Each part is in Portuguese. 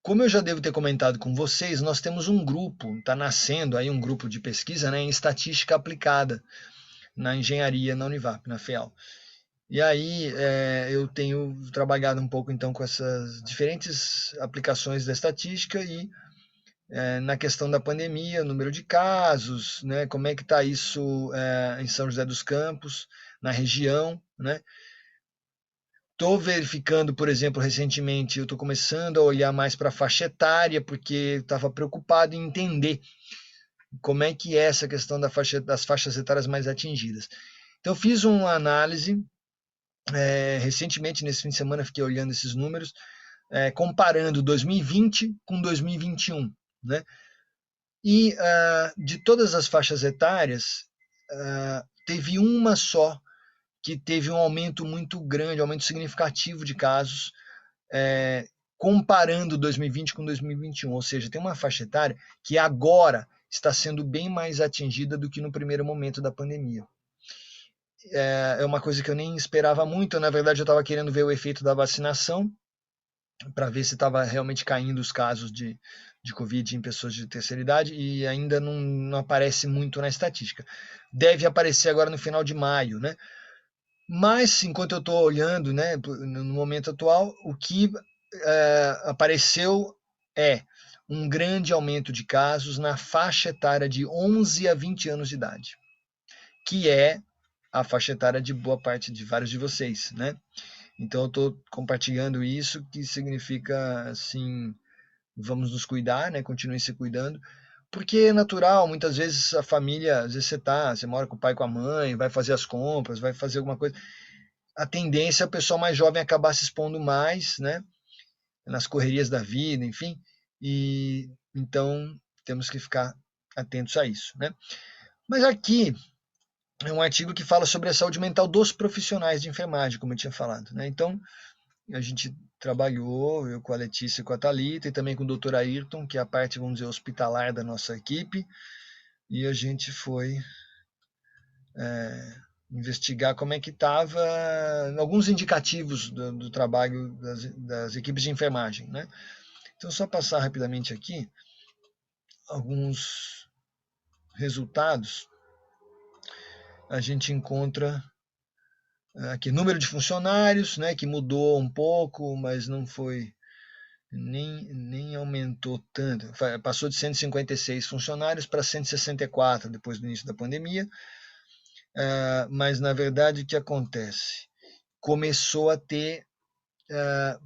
Como eu já devo ter comentado com vocês, nós temos um grupo, está nascendo aí um grupo de pesquisa, né, em estatística aplicada na engenharia na Univap, na FEAL. E aí eu tenho trabalhado um pouco então com essas diferentes aplicações da estatística e na questão da pandemia, número de casos, né, como é que está isso em São José dos Campos, na região, né? Estou verificando, por exemplo, recentemente, eu estou começando a olhar mais para a faixa etária, porque estava preocupado em entender como é que é essa questão das faixas etárias mais atingidas. Então, eu fiz uma análise, recentemente, nesse fim de semana, fiquei olhando esses números, comparando 2020 com 2021, né? E de todas as faixas etárias, teve uma só que teve um aumento muito grande, um aumento significativo de casos, comparando 2020 com 2021, ou seja, tem uma faixa etária que agora está sendo bem mais atingida do que no primeiro momento da pandemia. É uma coisa que eu nem esperava muito, na verdade eu estava querendo ver o efeito da vacinação, para ver se estava realmente caindo os casos de Covid em pessoas de terceira idade, e ainda não aparece muito na estatística. Deve aparecer agora no final de maio, né? Mas, enquanto eu estou olhando, né, no momento atual, o que apareceu é um grande aumento de casos na faixa etária de 11 a 20 anos de idade, que é a faixa etária de boa parte de vários de vocês, né? Então eu estou compartilhando isso, que significa assim, vamos nos cuidar, né? Continue se cuidando, porque é natural, muitas vezes a família, às vezes você mora com o pai e com a mãe, vai fazer as compras, vai fazer alguma coisa, a tendência é o pessoal mais jovem acabar se expondo mais, né? Nas correrias da vida, enfim, e então temos que ficar atentos a isso, né? Mas aqui é um artigo que fala sobre a saúde mental dos profissionais de enfermagem, como eu tinha falado, né? Então, a gente trabalhou, eu com a Letícia e com a Thalita, e também com o Dr. Ayrton, que é a parte, vamos dizer, hospitalar da nossa equipe, e a gente foi investigar como é que estava alguns indicativos do trabalho das equipes de enfermagem, né? Então, só passar rapidamente aqui alguns resultados, a gente encontra aqui número de funcionários, né, que mudou um pouco, mas não foi nem aumentou tanto. Passou de 156 funcionários para 164 depois do início da pandemia, mas na verdade o que acontece? Começou a ter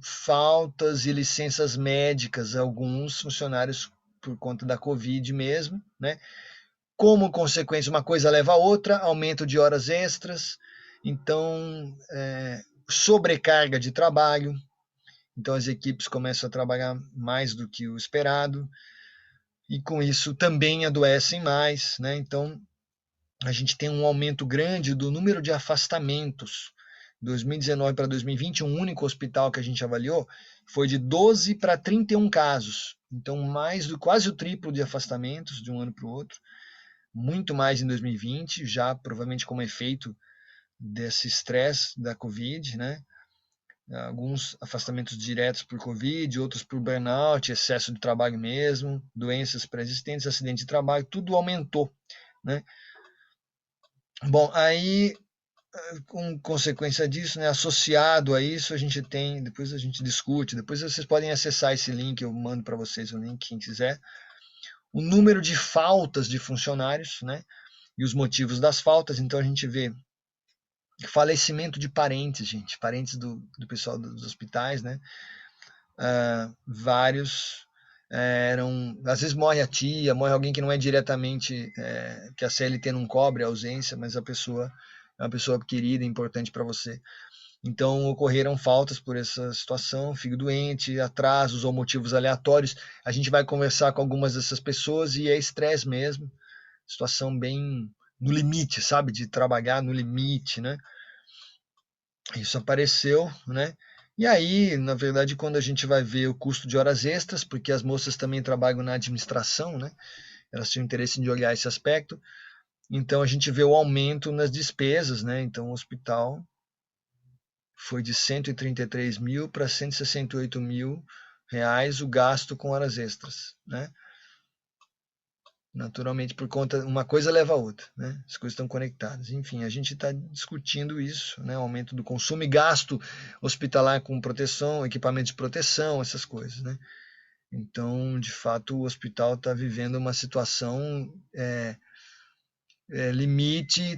faltas e licenças médicas, alguns funcionários por conta da Covid mesmo, né? Como consequência, uma coisa leva a outra, aumento de horas extras, então sobrecarga de trabalho, então as equipes começam a trabalhar mais do que o esperado, e com isso também adoecem mais, né? Então a gente tem um aumento grande do número de afastamentos. 2019 para 2020, um único hospital que a gente avaliou foi de 12 para 31 casos. Então, quase o triplo de afastamentos de um ano para o outro. Muito mais em 2020, já provavelmente como efeito desse estresse da Covid, né? Alguns afastamentos diretos por Covid, outros por burnout, excesso de trabalho mesmo, doenças pré-existentes, acidente de trabalho, tudo aumentou, né? Bom, aí, com consequência disso, né, associado a isso, a gente tem, depois a gente discute, depois vocês podem acessar esse link, eu mando para vocês o link, quem quiser, o número de faltas de funcionários, né, e os motivos das faltas. Então a gente vê falecimento de parentes, gente, parentes do pessoal dos hospitais, né, vários eram, às vezes morre a tia, morre alguém que não é diretamente, que a CLT não cobre a ausência, mas a pessoa é uma pessoa querida, importante para você. Então ocorreram faltas por essa situação, fico doente, atrasos ou motivos aleatórios. A gente vai conversar com algumas dessas pessoas e é estresse mesmo, situação bem no limite, sabe, de trabalhar no limite, né? Isso apareceu, né? E aí, na verdade, quando a gente vai ver o custo de horas extras, porque as moças também trabalham na administração, né? Elas tinham interesse de olhar esse aspecto. Então a gente vê o aumento nas despesas, né? Então o hospital foi de 133 mil para 168 mil reais o gasto com horas extras, né? Naturalmente, por conta, uma coisa leva a outra, né? As coisas estão conectadas. Enfim, a gente está discutindo isso, né? O aumento do consumo e gasto hospitalar com proteção, equipamentos de proteção, essas coisas, né? Então, de fato, o hospital está vivendo uma situação limite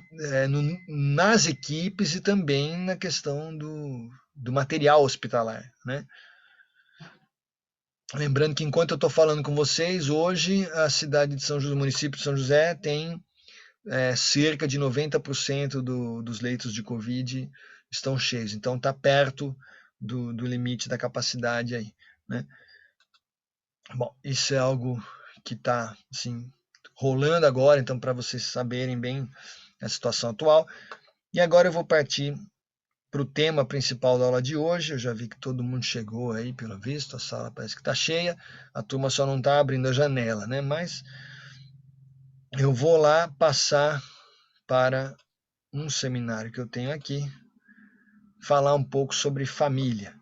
nas equipes e também na questão do material hospitalar, né? Lembrando que enquanto eu estou falando com vocês, hoje a cidade de São José, o município de São José tem cerca de 90% dos leitos de Covid estão cheios. Então está perto do limite da capacidade aí, né? Bom, isso é algo que está assim, rolando agora, então para vocês saberem bem a situação atual. E agora eu vou partir para o tema principal da aula de hoje. Eu já vi que todo mundo chegou aí, pelo visto, a sala parece que está cheia, a turma só não está abrindo a janela, né? Mas eu vou lá passar para um seminário que eu tenho aqui, falar um pouco sobre família.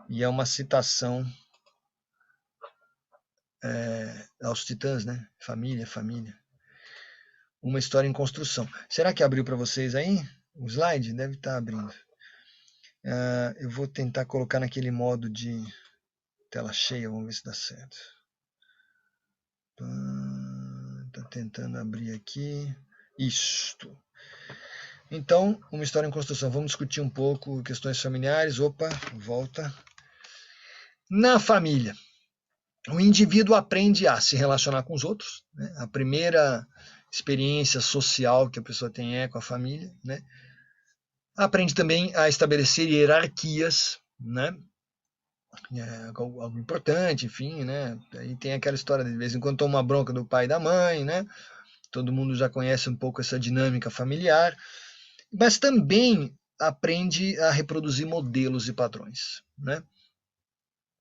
E é uma citação aos Titãs, né? Família, família. Uma história em construção. Será que abriu para vocês aí? O slide? Deve estar abrindo. Eu vou tentar colocar naquele modo de tela cheia, vamos ver se dá certo. Tá tentando abrir aqui. Isto. Então, uma história em construção. Vamos discutir um pouco questões familiares. Opa, volta. Na família, o indivíduo aprende a se relacionar com os outros, né? A primeira experiência social que a pessoa tem é com a família, né? Aprende também a estabelecer hierarquias, né? Algo importante, enfim, né? Aí tem aquela história de vez em quando toma uma bronca do pai e da mãe, né? Todo mundo já conhece um pouco essa dinâmica familiar, mas também aprende a reproduzir modelos e padrões, né?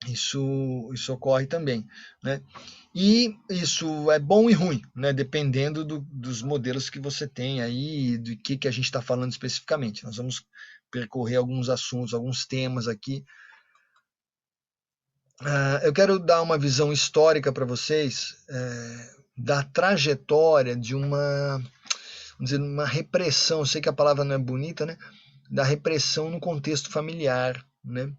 Isso ocorre também, né? E isso é bom e ruim, né? Dependendo dos modelos que você tem aí, do que a gente está falando especificamente. Nós vamos percorrer alguns assuntos, alguns temas aqui. Eu quero dar uma visão histórica para vocês da trajetória de vamos dizer, uma repressão. Eu sei que a palavra não é bonita, né? Da repressão no contexto familiar, né?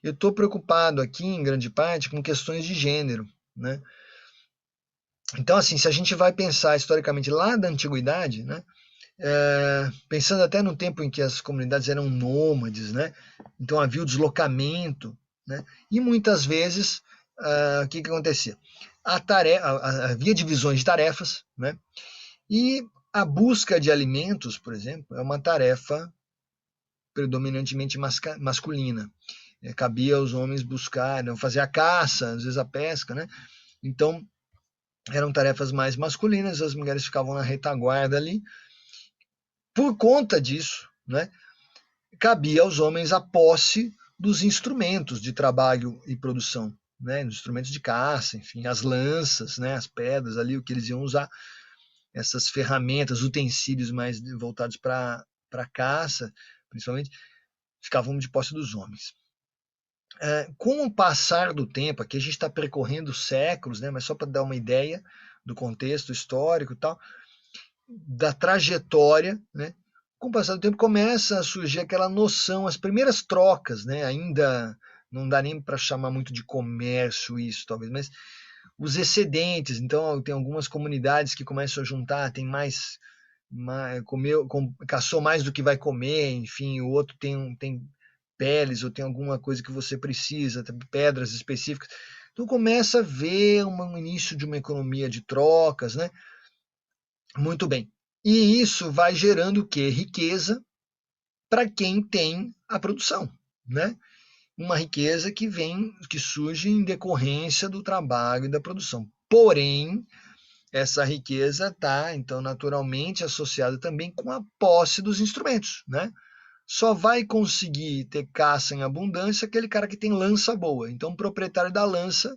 Eu estou preocupado aqui, em grande parte, com questões de gênero, né? Então, assim, se a gente vai pensar historicamente lá da antiguidade, né? Pensando até no tempo em que as comunidades eram nômades, né? Então havia o deslocamento, né? E muitas vezes, o que acontecia? Havia divisões de tarefas, né? E a busca de alimentos, por exemplo, é uma tarefa predominantemente masculina. Cabia aos homens buscar, fazer a caça, às vezes a pesca, né? Então, eram tarefas mais masculinas, as mulheres ficavam na retaguarda ali. Por conta disso, né, cabia aos homens a posse dos instrumentos de trabalho e produção, né, instrumentos de caça, enfim, as lanças, né, as pedras ali, o que eles iam usar, essas ferramentas, utensílios mais voltados para caça, principalmente, ficavam de posse dos homens. Com o passar do tempo, aqui a gente está percorrendo séculos, né, mas só para dar uma ideia do contexto histórico e tal, da trajetória, né, com o passar do tempo começa a surgir aquela noção, as primeiras trocas, né, ainda não dá nem para chamar muito de comércio isso, talvez, mas os excedentes, então tem algumas comunidades que começam a juntar, tem mais caçou mais do que vai comer, enfim, o outro tem peles ou tem alguma coisa que você precisa, pedras específicas. Então começa a ver um início de uma economia de trocas, né? Muito bem. E isso vai gerando o quê? Riqueza para quem tem a produção, né? Uma riqueza que surge em decorrência do trabalho e da produção. Porém, essa riqueza está, então, naturalmente associada também com a posse dos instrumentos, né? Só vai conseguir ter caça em abundância aquele cara que tem lança boa. Então, o proprietário da lança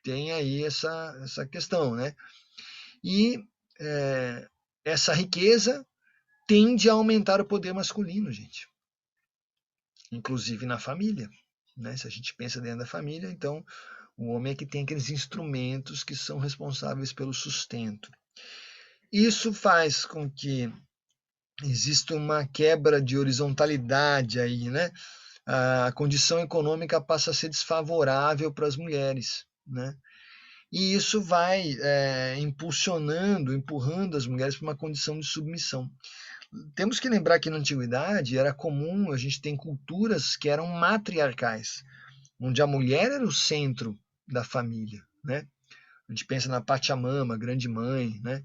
tem aí essa questão, né? E essa riqueza tende a aumentar o poder masculino, gente. inclusive na família, né? Se a gente pensa dentro da família, então o homem é que tem aqueles instrumentos que são responsáveis pelo sustento. Isso faz com que exista uma quebra de horizontalidade aí, né? A condição econômica passa a ser desfavorável para as mulheres, né? E isso vai impulsionando, empurrando as mulheres para uma condição de submissão. Temos que lembrar que na antiguidade era comum, a gente tem culturas que eram matriarcais, onde a mulher era o centro da família, né? A gente pensa na Pachamama, grande mãe, né?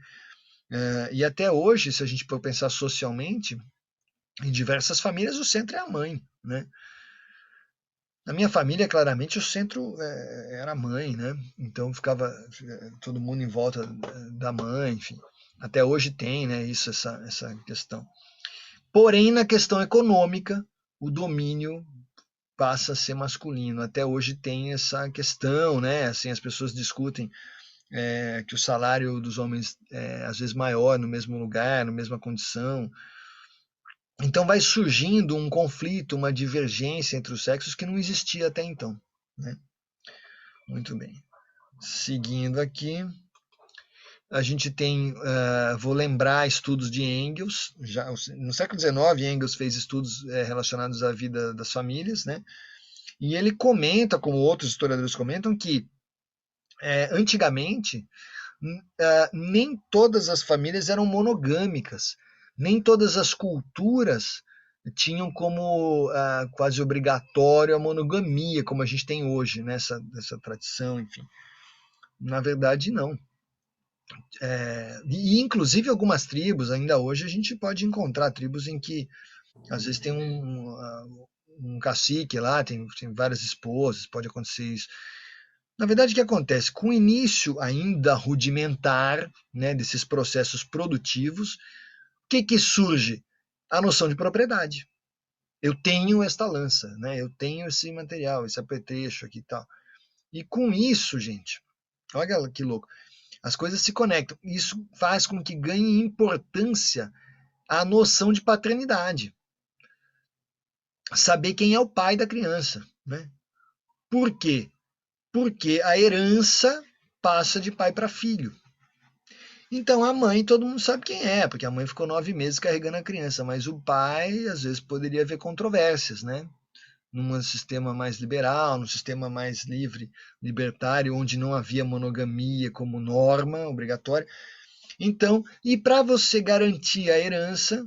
E até hoje, se a gente for pensar socialmente, em diversas famílias o centro é a mãe, né? Na minha família, claramente, o centro era a mãe, né? Então ficava todo mundo em volta da mãe, enfim. Até hoje tem, né, essa questão. Porém, na questão econômica, o domínio passa a ser masculino. Até hoje tem essa questão, né? Assim, as pessoas discutem que o salário dos homens é às vezes maior no mesmo lugar, na mesma condição. Então vai surgindo um conflito, uma divergência entre os sexos que não existia até então, né? Muito bem. Seguindo aqui, a gente tem, vou lembrar estudos de Engels, já no século XIX Engels fez estudos relacionados à vida das famílias, né? E ele comenta, como outros historiadores comentam, que antigamente nem todas as famílias eram monogâmicas, nem todas as culturas tinham como quase obrigatório a monogamia, como a gente tem hoje, nessa tradição, enfim. Na verdade, não. E inclusive algumas tribos, ainda hoje, a gente pode encontrar tribos em que às vezes tem um cacique lá, tem várias esposas, pode acontecer isso. Na verdade, o que acontece? Com o início ainda rudimentar, né, desses processos produtivos, o que surge? A noção de propriedade. Eu tenho esta lança, né? Eu tenho esse material, esse apetrecho aqui e tal. E com isso, gente, olha que louco, as coisas se conectam. Isso faz com que ganhe importância a noção de paternidade. Saber quem é o pai da criança, né? Por quê? Porque a herança passa de pai para filho. Então a mãe todo mundo sabe quem é, porque a mãe ficou 9 meses carregando a criança, mas o pai às vezes poderia haver controvérsias, né? Num sistema mais liberal, num sistema mais livre, libertário, onde não havia monogamia como norma obrigatória. Então, e para você garantir a herança,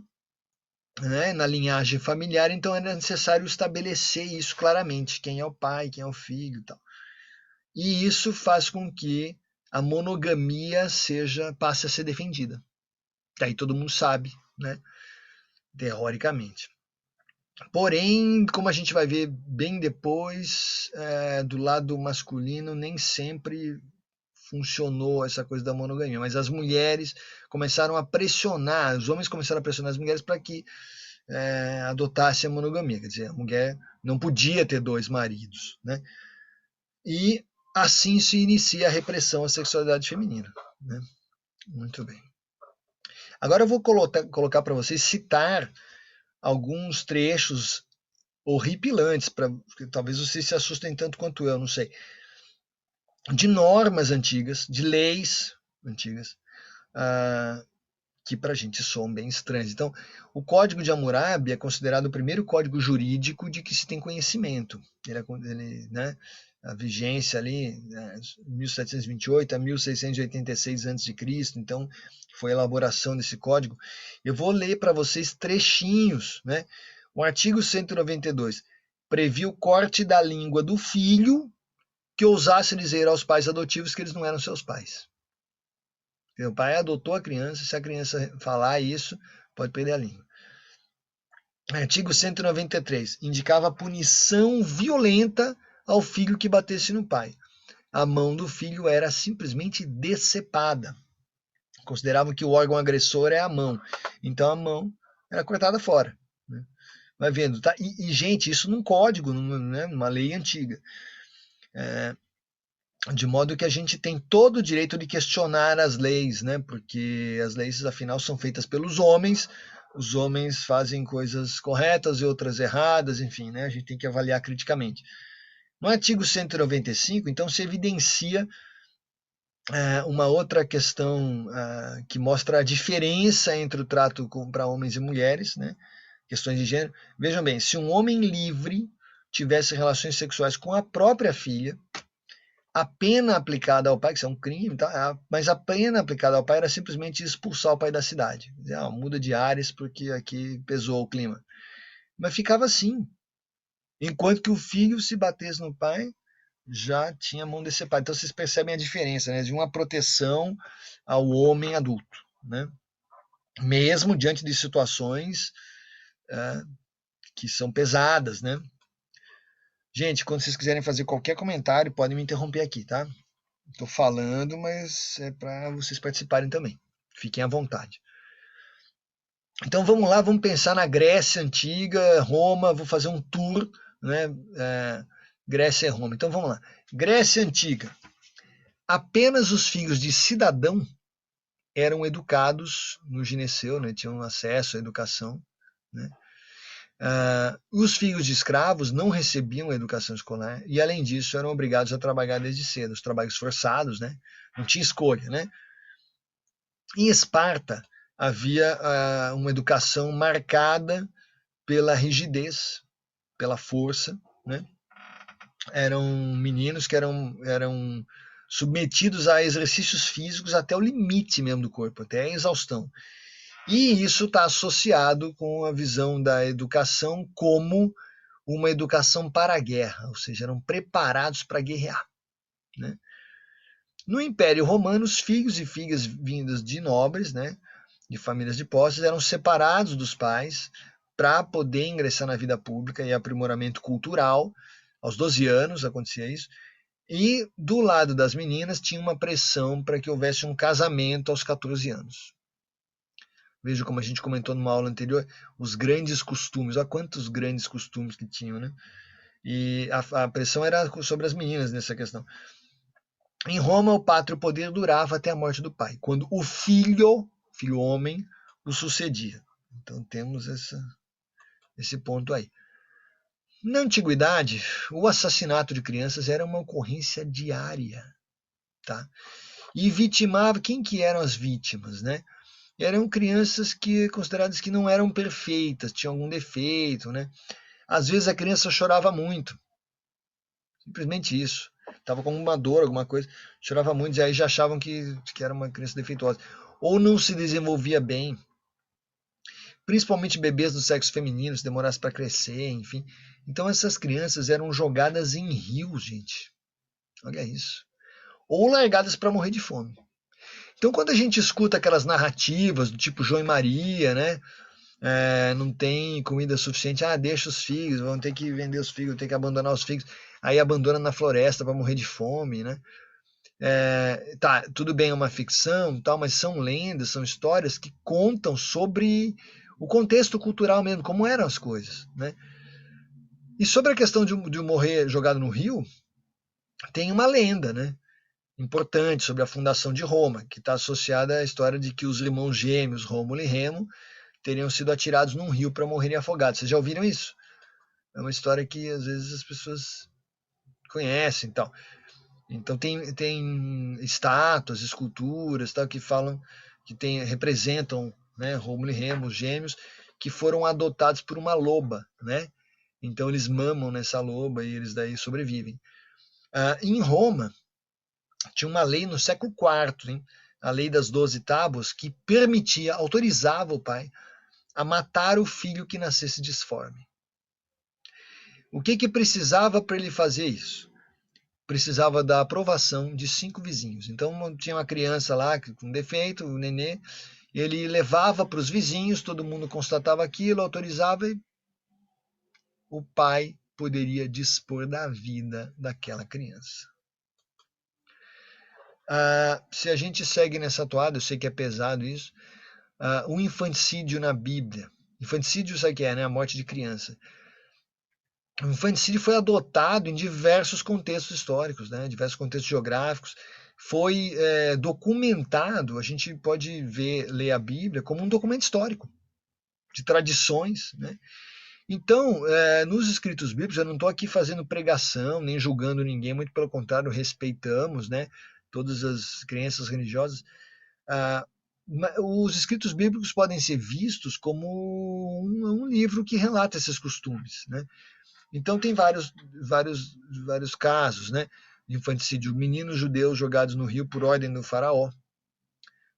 né, na linhagem familiar, então era necessário estabelecer isso claramente, quem é o pai, quem é o filho e tal. E isso faz com que a monogamia passe a ser defendida. Daí todo mundo sabe, né? Teoricamente. Porém, como a gente vai ver bem depois, do lado masculino nem sempre funcionou essa coisa da monogamia, mas as mulheres começaram a pressionar, os homens começaram a pressionar as mulheres para que adotasse a monogamia, quer dizer, a mulher não podia ter 2 maridos, né? E assim se inicia a repressão à sexualidade feminina, né? Muito bem. Agora eu vou colocar para vocês citar alguns trechos horripilantes, talvez vocês se assustem tanto quanto eu, não sei, de normas antigas, de leis antigas, que para a gente soam bem estranhas. Então, o Código de Hammurabi é considerado o primeiro código jurídico de que se tem conhecimento. Ele, né, a vigência ali, 1728 a 1686 a.C., então foi a elaboração desse código. Eu vou ler para vocês trechinhos, né? O artigo 192 previu o corte da língua do filho que ousasse dizer aos pais adotivos que eles não eram seus pais. O pai adotou a criança, se a criança falar isso, pode perder a língua. Artigo 193 indicava punição violenta ao filho que batesse no pai. A mão do filho era simplesmente decepada. Consideravam que o órgão agressor é a mão. Então a mão era cortada fora. Né? Vai vendo, tá? E, gente, isso num código, numa lei antiga. De modo que a gente tem todo o direito de questionar as leis, né? Porque as leis, afinal, são feitas pelos homens, os homens fazem coisas corretas e outras erradas, enfim, né? A gente tem que avaliar criticamente. No artigo 195, então, se evidencia uma outra questão que mostra a diferença entre o trato para homens e mulheres, né? Questões de gênero. Vejam bem, se um homem livre tivesse relações sexuais com a própria filha, a pena aplicada ao pai, que isso é um crime, tá? Mas a pena aplicada ao pai era simplesmente expulsar o pai da cidade. Muda de ares porque aqui pesou o clima. Mas ficava assim. Enquanto que o filho, se batesse no pai, já tinha mão decepada. Então vocês percebem a diferença, né? De uma proteção ao homem adulto, né? Mesmo diante de situações que são pesadas, né? Gente, quando vocês quiserem fazer qualquer comentário, podem me interromper aqui, tá? Estou falando, mas é para vocês participarem também. Fiquem à vontade. Então vamos lá, vamos pensar na Grécia Antiga, Roma, vou fazer um tour, né? Grécia e Roma. Então vamos lá. Grécia Antiga. Apenas os filhos de cidadão eram educados no gineceu, né? Tinham acesso à educação, né? Os filhos de escravos não recebiam educação escolar e, além disso, eram obrigados a trabalhar desde cedo, os trabalhos forçados, né? Não tinha escolha, né? Em Esparta, havia uma educação marcada pela rigidez, pela força, né? Eram meninos que eram submetidos a exercícios físicos até o limite mesmo do corpo, até a exaustão. E isso está associado com a visão da educação como uma educação para a guerra, ou seja, eram preparados para guerrear, né? No Império Romano, os filhos e filhas vindas de nobres, né, de famílias de posses, eram separados dos pais para poder ingressar na vida pública e aprimoramento cultural. Aos 12 anos acontecia isso. E do lado das meninas tinha uma pressão para que houvesse um casamento aos 14 anos. Veja como a gente comentou numa aula anterior, os grandes costumes, olha quantos grandes costumes que tinham, né? E a pressão era sobre as meninas nessa questão. Em Roma, o pátrio poder durava até a morte do pai, quando o filho homem, o sucedia. Então temos esse ponto aí. Na antiguidade, o assassinato de crianças era uma ocorrência diária, tá? E vitimava, quem que eram as vítimas, né? Eram crianças consideradas que não eram perfeitas, tinham algum defeito, né? Às vezes a criança chorava muito, simplesmente isso. Estava com uma dor, alguma coisa, chorava muito, e aí já achavam que era uma criança defeituosa. Ou não se desenvolvia bem, principalmente bebês do sexo feminino, se demorasse para crescer, enfim. Então essas crianças eram jogadas em rios, gente. Olha isso. Ou largadas para morrer de fome. Então quando a gente escuta aquelas narrativas do tipo João e Maria, né? Não tem comida suficiente, deixa os filhos, vão ter que vender os filhos, ter que abandonar os filhos, aí abandona na floresta para morrer de fome, né? Tá, tudo bem, é uma ficção, tal, mas são lendas, são histórias que contam sobre o contexto cultural mesmo, como eram as coisas, né? E sobre a questão de morrer jogado no rio, tem uma lenda, né? Importante sobre a fundação de Roma, que está associada à história de que os irmãos gêmeos, Rômulo e Remo, teriam sido atirados num rio para morrerem afogados. Vocês já ouviram isso? É uma história que às vezes as pessoas conhecem, tal. Então tem estátuas, esculturas, tal, que falam que representam, né, Rômulo e Remo, os gêmeos, que foram adotados por uma loba, né? Então eles mamam nessa loba e eles daí sobrevivem. Em Roma tinha uma lei no século IV, hein? A lei das 12 tábuas, que permitia, autorizava o pai a matar o filho que nascesse disforme. O que precisava para ele fazer isso? Precisava da aprovação de 5 vizinhos. Então tinha uma criança lá com defeito, o nenê, ele levava para os vizinhos, todo mundo constatava aquilo, autorizava e o pai poderia dispor da vida daquela criança. Se a gente segue nessa toada, eu sei que é pesado isso, o infanticídio na Bíblia. Infanticídio, sabe o que é, né? A morte de criança. O infanticídio foi adotado em diversos contextos históricos, né? Diversos contextos geográficos. Foi documentado, a gente pode ler a Bíblia como um documento histórico. de tradições, né? Então, nos escritos bíblicos, eu não estou aqui fazendo pregação, nem julgando ninguém, muito pelo contrário, respeitamos, né, todas as crenças religiosas. Os escritos bíblicos podem ser vistos como um livro que relata esses costumes, né? Então tem vários casos, né, de infanticídio. Meninos judeus jogados no rio por ordem do faraó,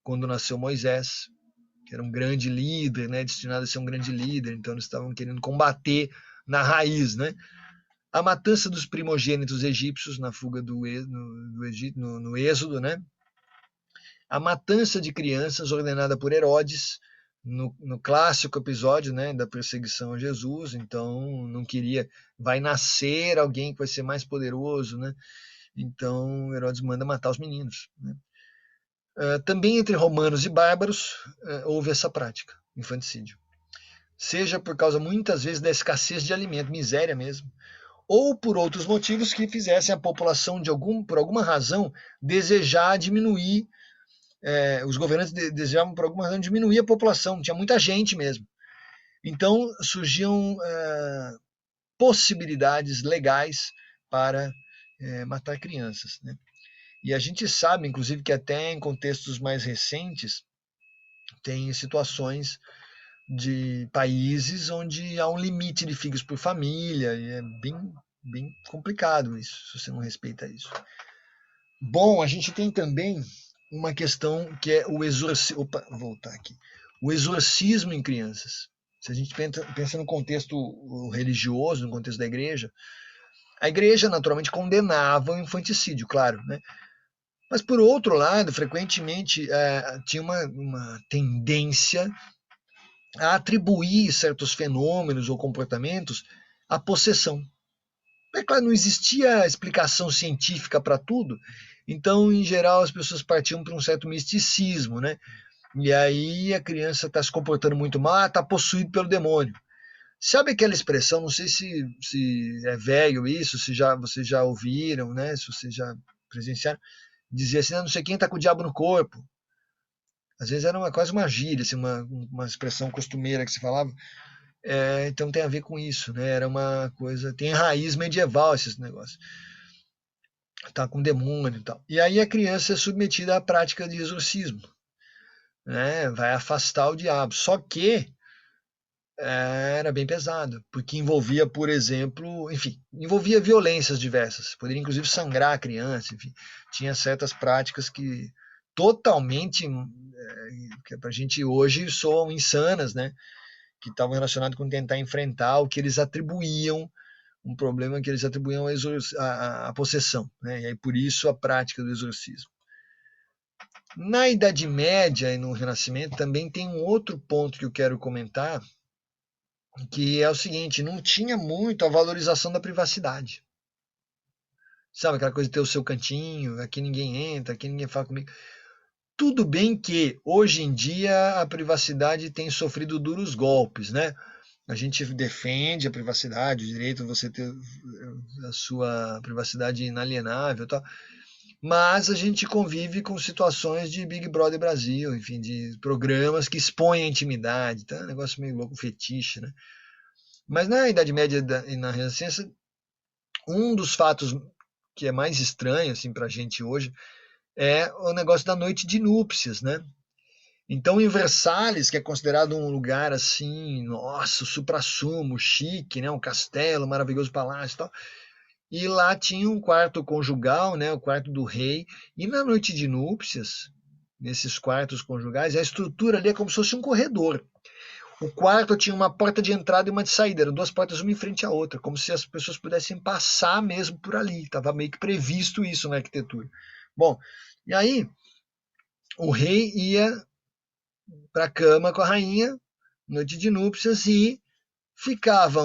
quando nasceu Moisés, que era um grande líder, né, destinado a ser um grande líder, então eles estavam querendo combater na raiz, né? A matança dos primogênitos egípcios na fuga do Egito, no Êxodo, né? A matança de crianças ordenada por Herodes, no clássico episódio, né, da perseguição a Jesus. Então não queria, vai nascer alguém que vai ser mais poderoso, né? Então Herodes manda matar os meninos, né? Também entre romanos e bárbaros houve essa prática, infanticídio. Seja por causa, muitas vezes, da escassez de alimento, miséria mesmo, ou por outros motivos que fizessem a população, por alguma razão, desejar diminuir, os governantes desejavam, por alguma razão, diminuir a população, tinha muita gente mesmo. Então surgiam possibilidades legais para matar crianças, né? E a gente sabe, inclusive, que até em contextos mais recentes, tem situações de países onde há um limite de filhos por família, e é bem complicado isso, se você não respeita isso. Bom, a gente tem também uma questão que é o exorcismo. Opa, vou voltar aqui. O exorcismo em crianças. Se a gente pensa no contexto religioso, no contexto da igreja, a igreja naturalmente condenava o infanticídio, claro, né? Mas, por outro lado, frequentemente tinha uma tendência a atribuir certos fenômenos ou comportamentos à possessão. É claro, não existia explicação científica para tudo, então, em geral, as pessoas partiam para um certo misticismo, né? E aí a criança está se comportando muito mal, está possuído pelo demônio. Sabe aquela expressão, não sei se é velho isso, se vocês já ouviram, né? Se vocês já presenciaram, dizia assim, não sei quem está com o diabo no corpo. Às vezes era quase uma gíria, assim, uma expressão costumeira que se falava. Então tem a ver com isso, né? Era uma coisa, tem raiz medieval esses negócios. Tá com demônio e tal. E aí a criança é submetida à prática de exorcismo, né? Vai afastar o diabo. Só que era bem pesado, porque envolvia, por exemplo, enfim, envolvia violências diversas, poderia inclusive sangrar a criança, enfim, tinha certas práticas que totalmente, que pra gente hoje soam insanas, né? Que estavam relacionadas com tentar enfrentar o que eles atribuíam, um problema que eles atribuíam à possessão, né? E aí por isso a prática do exorcismo. Na Idade Média e no Renascimento também tem um outro ponto que eu quero comentar, que é o seguinte, não tinha muito a valorização da privacidade. Sabe aquela coisa de ter o seu cantinho, aqui ninguém entra, aqui ninguém fala comigo. Tudo bem que hoje em dia a privacidade tem sofrido duros golpes, né? A gente defende a privacidade, o direito de você ter a sua privacidade inalienável e tal, mas a gente convive com situações de Big Brother Brasil, enfim, de programas que expõem a intimidade, tá? Um negócio meio louco, fetiche, né? Mas na Idade Média e na Renascença, um dos fatos que é mais estranho assim, para a gente hoje é o negócio da noite de núpcias, né? Então, em Versalhes, que é considerado um lugar assim, nossa, suprassumo, chique, né? Um castelo, maravilhoso palácio e tal. E lá tinha um quarto conjugal, né? O quarto do rei. E na noite de núpcias, nesses quartos conjugais, a estrutura ali é como se fosse um corredor. O quarto tinha uma porta de entrada e uma de saída, eram duas portas uma em frente à outra, como se as pessoas pudessem passar mesmo por ali. Estava meio que previsto isso na arquitetura. Bom, e aí o rei ia para a cama com a rainha, noite de núpcias, e ficava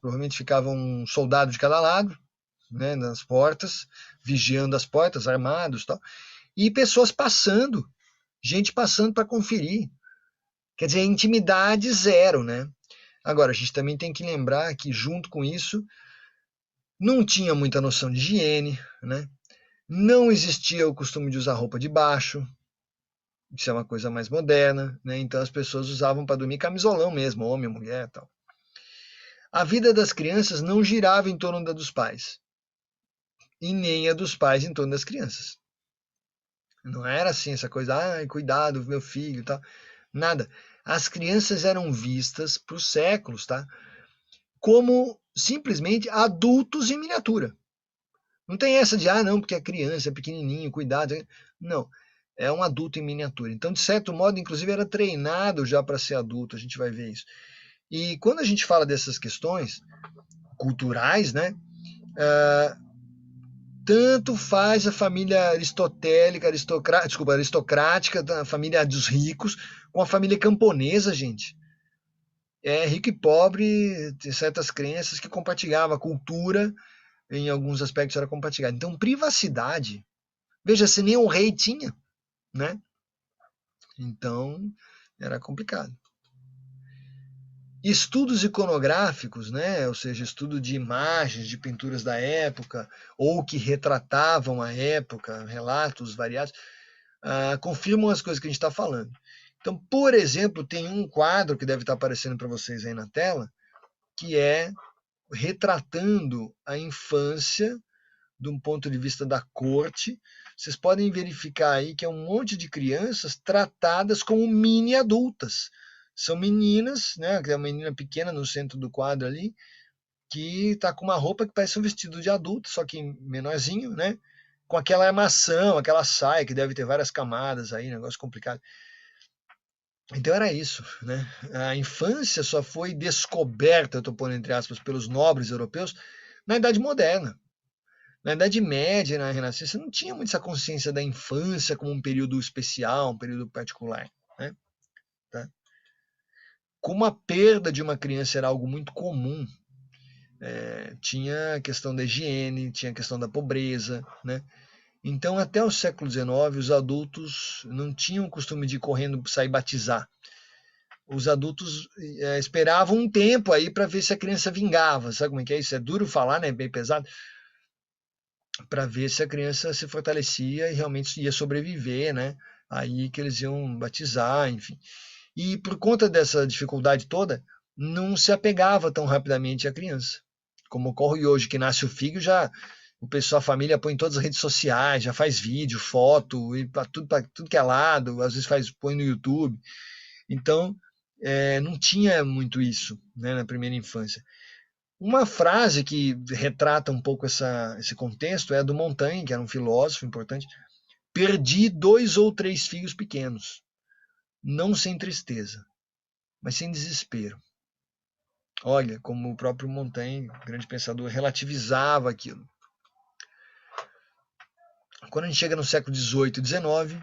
provavelmente ficava um soldado de cada lado, né, nas portas, vigiando as portas, armados, tal, e pessoas passando, gente passando para conferir. Quer dizer, intimidade zero, né? Agora, a gente também tem que lembrar que, junto com isso, não tinha muita noção de higiene, né? Não existia o costume de usar roupa de baixo, Isso é uma coisa mais moderna, né? Então as pessoas usavam para dormir camisolão mesmo, homem, mulher e tal. A vida das crianças não girava em torno da dos pais, e nem a dos pais em torno das crianças. Não era assim essa coisa, ai, cuidado, meu filho e tal. Nada. As crianças eram vistas por séculos, tá? Como simplesmente adultos em miniatura. Não tem essa de, ah, não, porque é criança, é pequenininho, cuidado. Não, é um adulto em miniatura. Então, de certo modo, inclusive, era treinado já para ser adulto, a gente vai ver isso. E quando a gente fala dessas questões culturais, né, tanto faz a família aristotélica, aristocrática, a família dos ricos, com a família camponesa, gente. É rico e pobre, tem certas crenças que compartilhava a cultura, em alguns aspectos era compartilhada. Então, privacidade, veja, se nem o rei tinha, né? Então, era complicado. Estudos iconográficos, né? Ou seja, estudo de imagens, de pinturas da época, ou que retratavam a época, relatos variados, confirmam as coisas que a gente está falando. Então, por exemplo, tem um quadro que deve estar aparecendo para vocês aí na tela, que é retratando a infância de um ponto de vista da corte. Vocês podem verificar aí que é um monte de crianças tratadas como mini adultas. São meninas, né? Tem uma menina pequena no centro do quadro ali, que está com uma roupa que parece um vestido de adulto, só que menorzinho, né? Com aquela armação, aquela saia que deve ter várias camadas aí, negócio complicado. Então era isso, né? A infância só foi descoberta, eu estou pondo entre aspas, pelos nobres europeus na Idade Moderna. Na Idade Média, na Renascença, não tinha muito essa consciência da infância como um período especial, um período particular. Né? Tá? Como a perda de uma criança era algo muito comum, tinha a questão da higiene, tinha a questão da pobreza. Né? Então, até o século XIX, os adultos não tinham o costume de ir correndo sair batizar. Os adultos esperavam um tempo aí para ver se a criança vingava. Sabe como é que é isso? É duro falar, né? É bem pesado. Para ver se a criança se fortalecia e realmente ia sobreviver, né? Aí que eles iam batizar, enfim. E por conta dessa dificuldade toda, não se apegava tão rapidamente à criança. Como ocorre hoje, que nasce o filho, já o pessoal, a família põe em todas as redes sociais, já faz vídeo, foto, e para tudo que é lado, às vezes põe no YouTube. Então, não tinha muito isso, né, na primeira infância. Uma frase que retrata um pouco esse contexto é a do Montaigne, que era um filósofo importante. Perdi 2 ou 3 filhos pequenos, não sem tristeza, mas sem desespero. Olha, como o próprio Montaigne, grande pensador, relativizava aquilo. Quando a gente chega no século XVIII e XIX,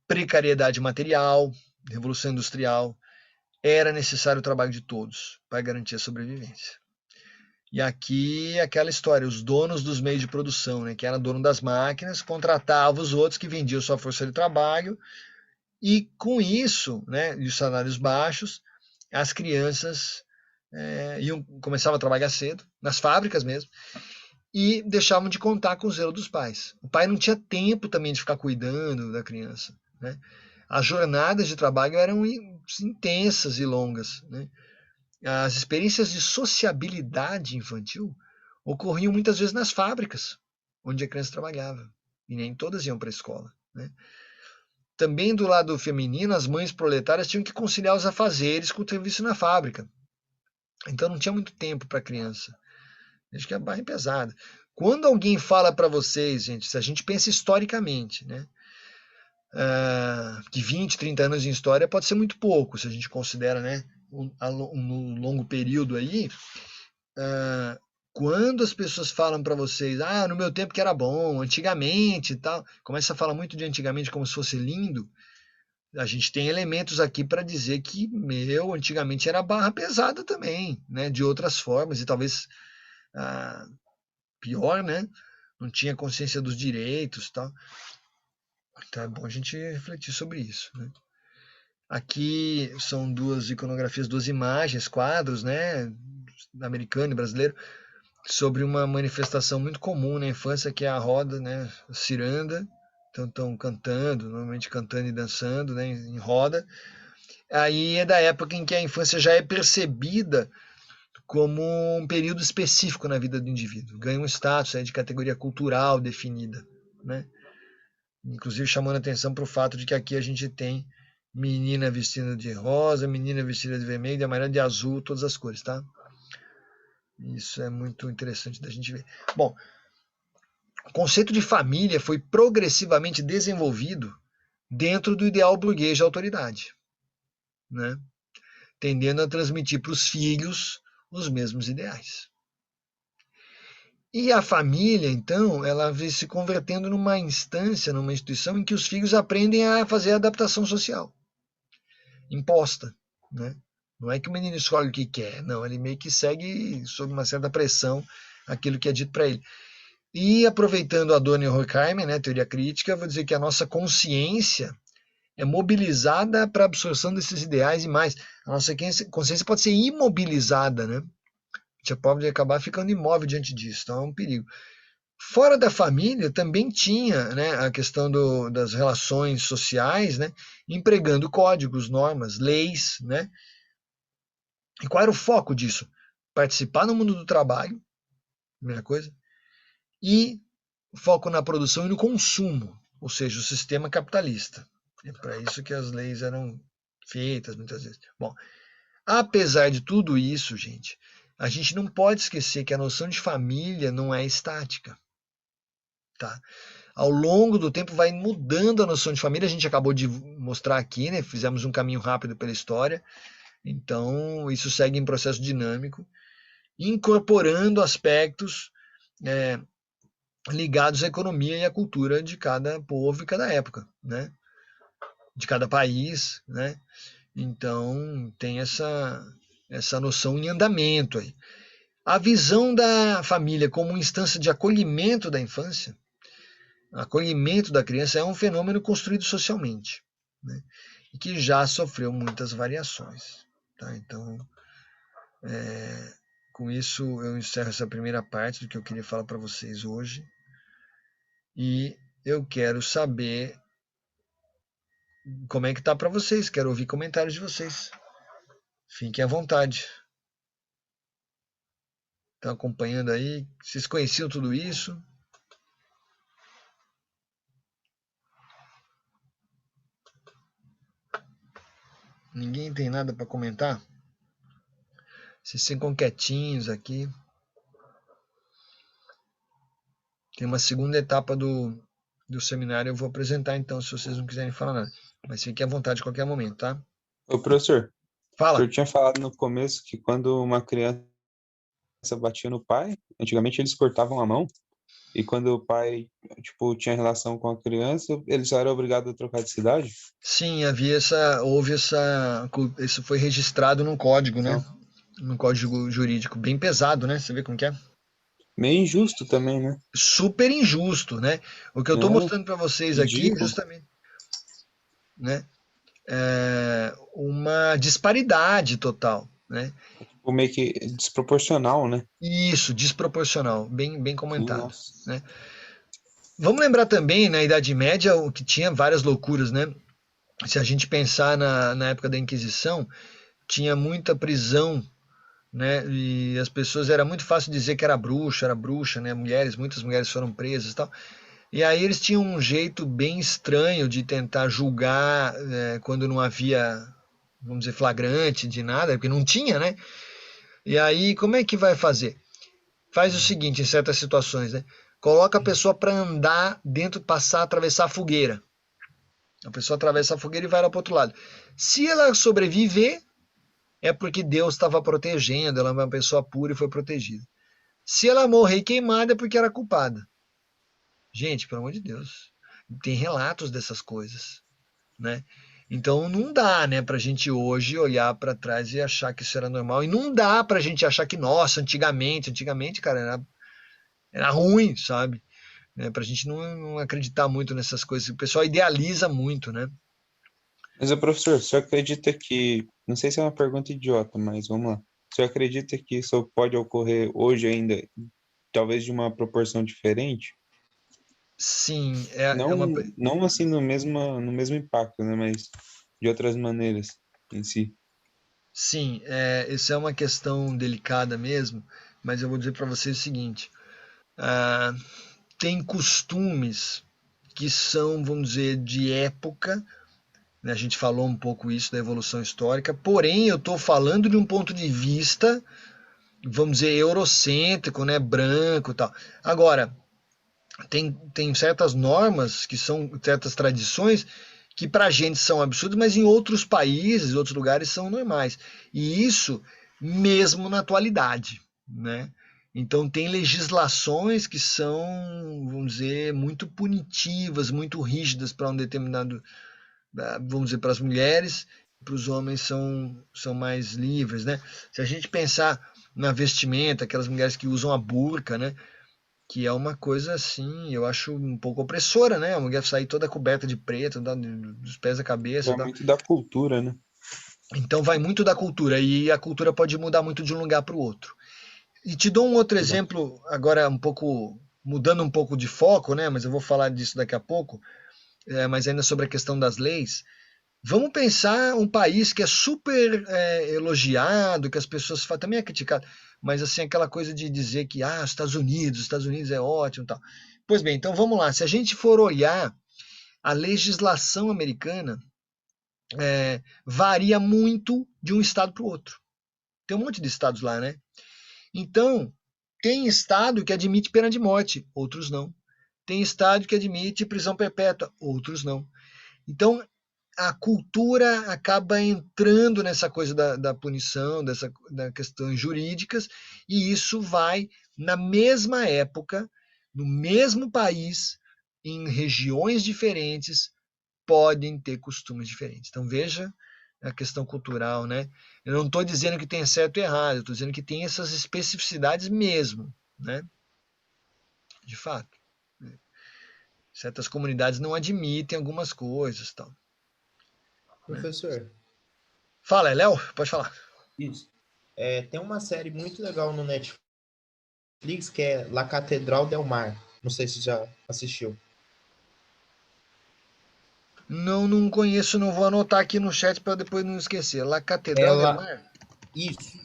precariedade material, revolução industrial, era necessário o trabalho de todos para garantir a sobrevivência. E aqui aquela história, os donos dos meios de produção, né, que era dono das máquinas, contratava os outros que vendiam sua força de trabalho, e com isso, né, e os salários baixos, as crianças começavam a trabalhar cedo, nas fábricas mesmo, e deixavam de contar com o zelo dos pais. O pai não tinha tempo também de ficar cuidando da criança. Né? As jornadas de trabalho eram intensas e longas. Né? As experiências de sociabilidade infantil ocorriam muitas vezes nas fábricas, onde a criança trabalhava. E nem todas iam para a escola. Né? Também do lado feminino, as mães proletárias tinham que conciliar os afazeres com o serviço na fábrica. Então não tinha muito tempo para a criança. Acho que a barra é pesada. Quando alguém fala para vocês, gente, se a gente pensa historicamente, né? Que 20, 30 anos em história pode ser muito pouco, se a gente considera, né? Um longo período aí. Quando as pessoas falam para vocês, no meu tempo que era bom, antigamente e tal, começa a falar muito de antigamente como se fosse lindo, a gente tem elementos aqui para dizer que, antigamente era barra pesada também, né? De outras formas, e talvez pior, né? Não tinha consciência dos direitos e tal. Então é bom a gente refletir sobre isso, né? Aqui são duas iconografias, duas imagens, quadros, né? Americano e brasileiro, sobre uma manifestação muito comum na infância, que é a roda, né? A ciranda, Então estão cantando, normalmente cantando e dançando, né, em roda. Aí é da época em que a infância já é percebida como um período específico na vida do indivíduo. Ganha um status aí de categoria cultural definida, né? Inclusive chamando atenção para o fato de que aqui a gente tem menina vestida de rosa, menina vestida de vermelho, de amarelo, de azul, todas as cores, tá? Isso é muito interessante da gente ver. Bom, o conceito de família foi progressivamente desenvolvido dentro do ideal burguês de autoridade, né? Tendendo a transmitir para os filhos os mesmos ideais. E a família, então, ela vem se convertendo numa instância, numa instituição em que os filhos aprendem a fazer a adaptação social, imposta, né? Não é que o menino escolhe o que quer, não, ele meio que segue sob uma certa pressão aquilo que é dito para ele. E aproveitando a Adorno e Horkheimer, né, teoria crítica, eu vou dizer que a nossa consciência é mobilizada para a absorção desses ideais e mais. A nossa consciência pode ser imobilizada, né? A gente pode acabar ficando imóvel diante disso, então é um perigo. Fora da família também tinha, né, a questão das relações sociais, né, empregando códigos, normas, leis, né? E qual era o foco disso? Participar no mundo do trabalho, primeira coisa, e foco na produção e no consumo, ou seja, o sistema capitalista. É para isso que as leis eram feitas muitas vezes. Bom, apesar de tudo isso, a gente não pode esquecer que a noção de família não é estática, tá? Ao longo do tempo vai mudando a noção de família, a gente acabou de mostrar aqui, né? Fizemos um caminho rápido pela história, então isso segue em processo dinâmico, incorporando aspectos ligados à economia e à cultura de cada povo e cada época, né? De cada país, né? Então tem essa noção em andamento aí. A visão da família como instância de acolhimento da infância, acolhimento da criança, é um fenômeno construído socialmente, né? E que já sofreu muitas variações. Tá? Então, com isso eu encerro essa primeira parte do que eu queria falar para vocês hoje. E eu quero saber como é que tá para vocês, quero ouvir comentários de vocês. Fiquem à vontade. Estão acompanhando aí? Vocês conheciam tudo isso? Ninguém tem nada para comentar? Vocês ficam quietinhos aqui. Tem uma segunda etapa do seminário, eu vou apresentar então, se vocês não quiserem falar nada. Mas fiquem à vontade a qualquer momento, tá? Ô, professor, o Fala. senhor tinha falado no começo que quando uma criança batia no pai, antigamente eles cortavam a mão, e quando o pai, tipo, tinha relação com a criança, eles eram obrigados a trocar de cidade? Sim, isso foi registrado num código, né? Então, Num código jurídico bem pesado, né? Você vê como que é? meio injusto também, né? Super injusto, né? O que eu estou É, mostrando para vocês aqui, ridículo. justamente, né? É uma disparidade total, né? Tipo, meio que desproporcional, né? Isso, desproporcional, bem Sim, comentado, nossa. né? Vamos lembrar também, na Idade Média, o que tinha várias loucuras, né? Se a gente pensar na época da Inquisição, tinha muita prisão, né? E as pessoas, era muito fácil dizer que era bruxa, né? Muitas mulheres foram presas e tal. E aí eles tinham um jeito bem estranho de tentar julgar quando não havia, vamos dizer, flagrante de nada, porque não tinha, né? E aí, como é que vai fazer? Faz o seguinte, em certas situações, né? Coloca a pessoa para andar dentro, passar, atravessar a fogueira. A pessoa atravessa a fogueira e vai lá para o outro lado. Se ela sobreviver, é porque Deus estava protegendo, ela é uma pessoa pura e foi protegida. Se ela morrer queimada, é porque era culpada. Gente, pelo amor de Deus, tem relatos dessas coisas, né? Então não dá, né, pra gente hoje olhar para trás e achar que isso era normal. E não dá pra gente achar que, nossa, antigamente, cara, era ruim, sabe? Né? Pra gente não acreditar muito nessas coisas. O pessoal idealiza muito, né? Mas, ô, professor, o senhor acredita que, não sei se é uma pergunta idiota, mas vamos lá. O senhor acredita que isso pode ocorrer hoje ainda, talvez de uma proporção diferente? sim, é Não, uma. não assim no mesmo impacto, né? Mas de outras maneiras em si. Sim, isso é uma questão delicada mesmo, mas eu vou dizer para vocês o seguinte: ah, tem costumes que são, vamos dizer, de época, né? A gente falou um pouco isso da evolução histórica, porém eu estou falando de um ponto de vista, vamos dizer, eurocêntrico, né? Branco e tal. Agora, tem certas normas que são certas tradições que para a gente são absurdas, mas em outros países, outros lugares são normais. E isso mesmo na atualidade, né? Então tem legislações que são, vamos dizer, muito punitivas, muito rígidas para um determinado, vamos dizer, para as mulheres, para os homens são mais livres, né? Se a gente pensar na vestimenta, aquelas mulheres que usam a burca, né? Que é uma coisa assim, eu acho um pouco opressora, né? A mulher sair toda coberta de preto, dos pés à cabeça e Vai tal. muito da cultura, né? Então vai muito da cultura e a cultura pode mudar muito de um lugar para o outro. E te dou um outro exemplo, agora um pouco mudando um pouco de foco, né? Mas eu vou falar disso daqui a pouco. Mas ainda sobre a questão das leis. Vamos pensar um país que é super elogiado, que as pessoas falam, também é criticado, mas assim, aquela coisa de dizer que Estados Unidos é ótimo e tal. Pois bem, então vamos lá. Se a gente for olhar a legislação americana, varia muito de um estado para o outro. Tem um monte de estados lá, né? Então, tem estado que admite pena de morte, outros não. Tem estado que admite prisão perpétua, outros não. Então, a cultura acaba entrando nessa coisa da punição, da questões jurídicas, e isso vai, na mesma época, no mesmo país, em regiões diferentes, podem ter costumes diferentes. Então veja a questão cultural, né? Eu não estou dizendo que tem certo e errado, eu estou dizendo que tem essas especificidades mesmo, né? De fato. Certas comunidades não admitem algumas coisas, tal, né? Professor, Fala, é Léo? Pode falar. isso. Tem uma série muito legal no Netflix que é La Catedral del Mar. Não sei se já assistiu. Não, não conheço, não vou anotar aqui no chat para depois não esquecer. La Catedral del Ela, Mar? isso,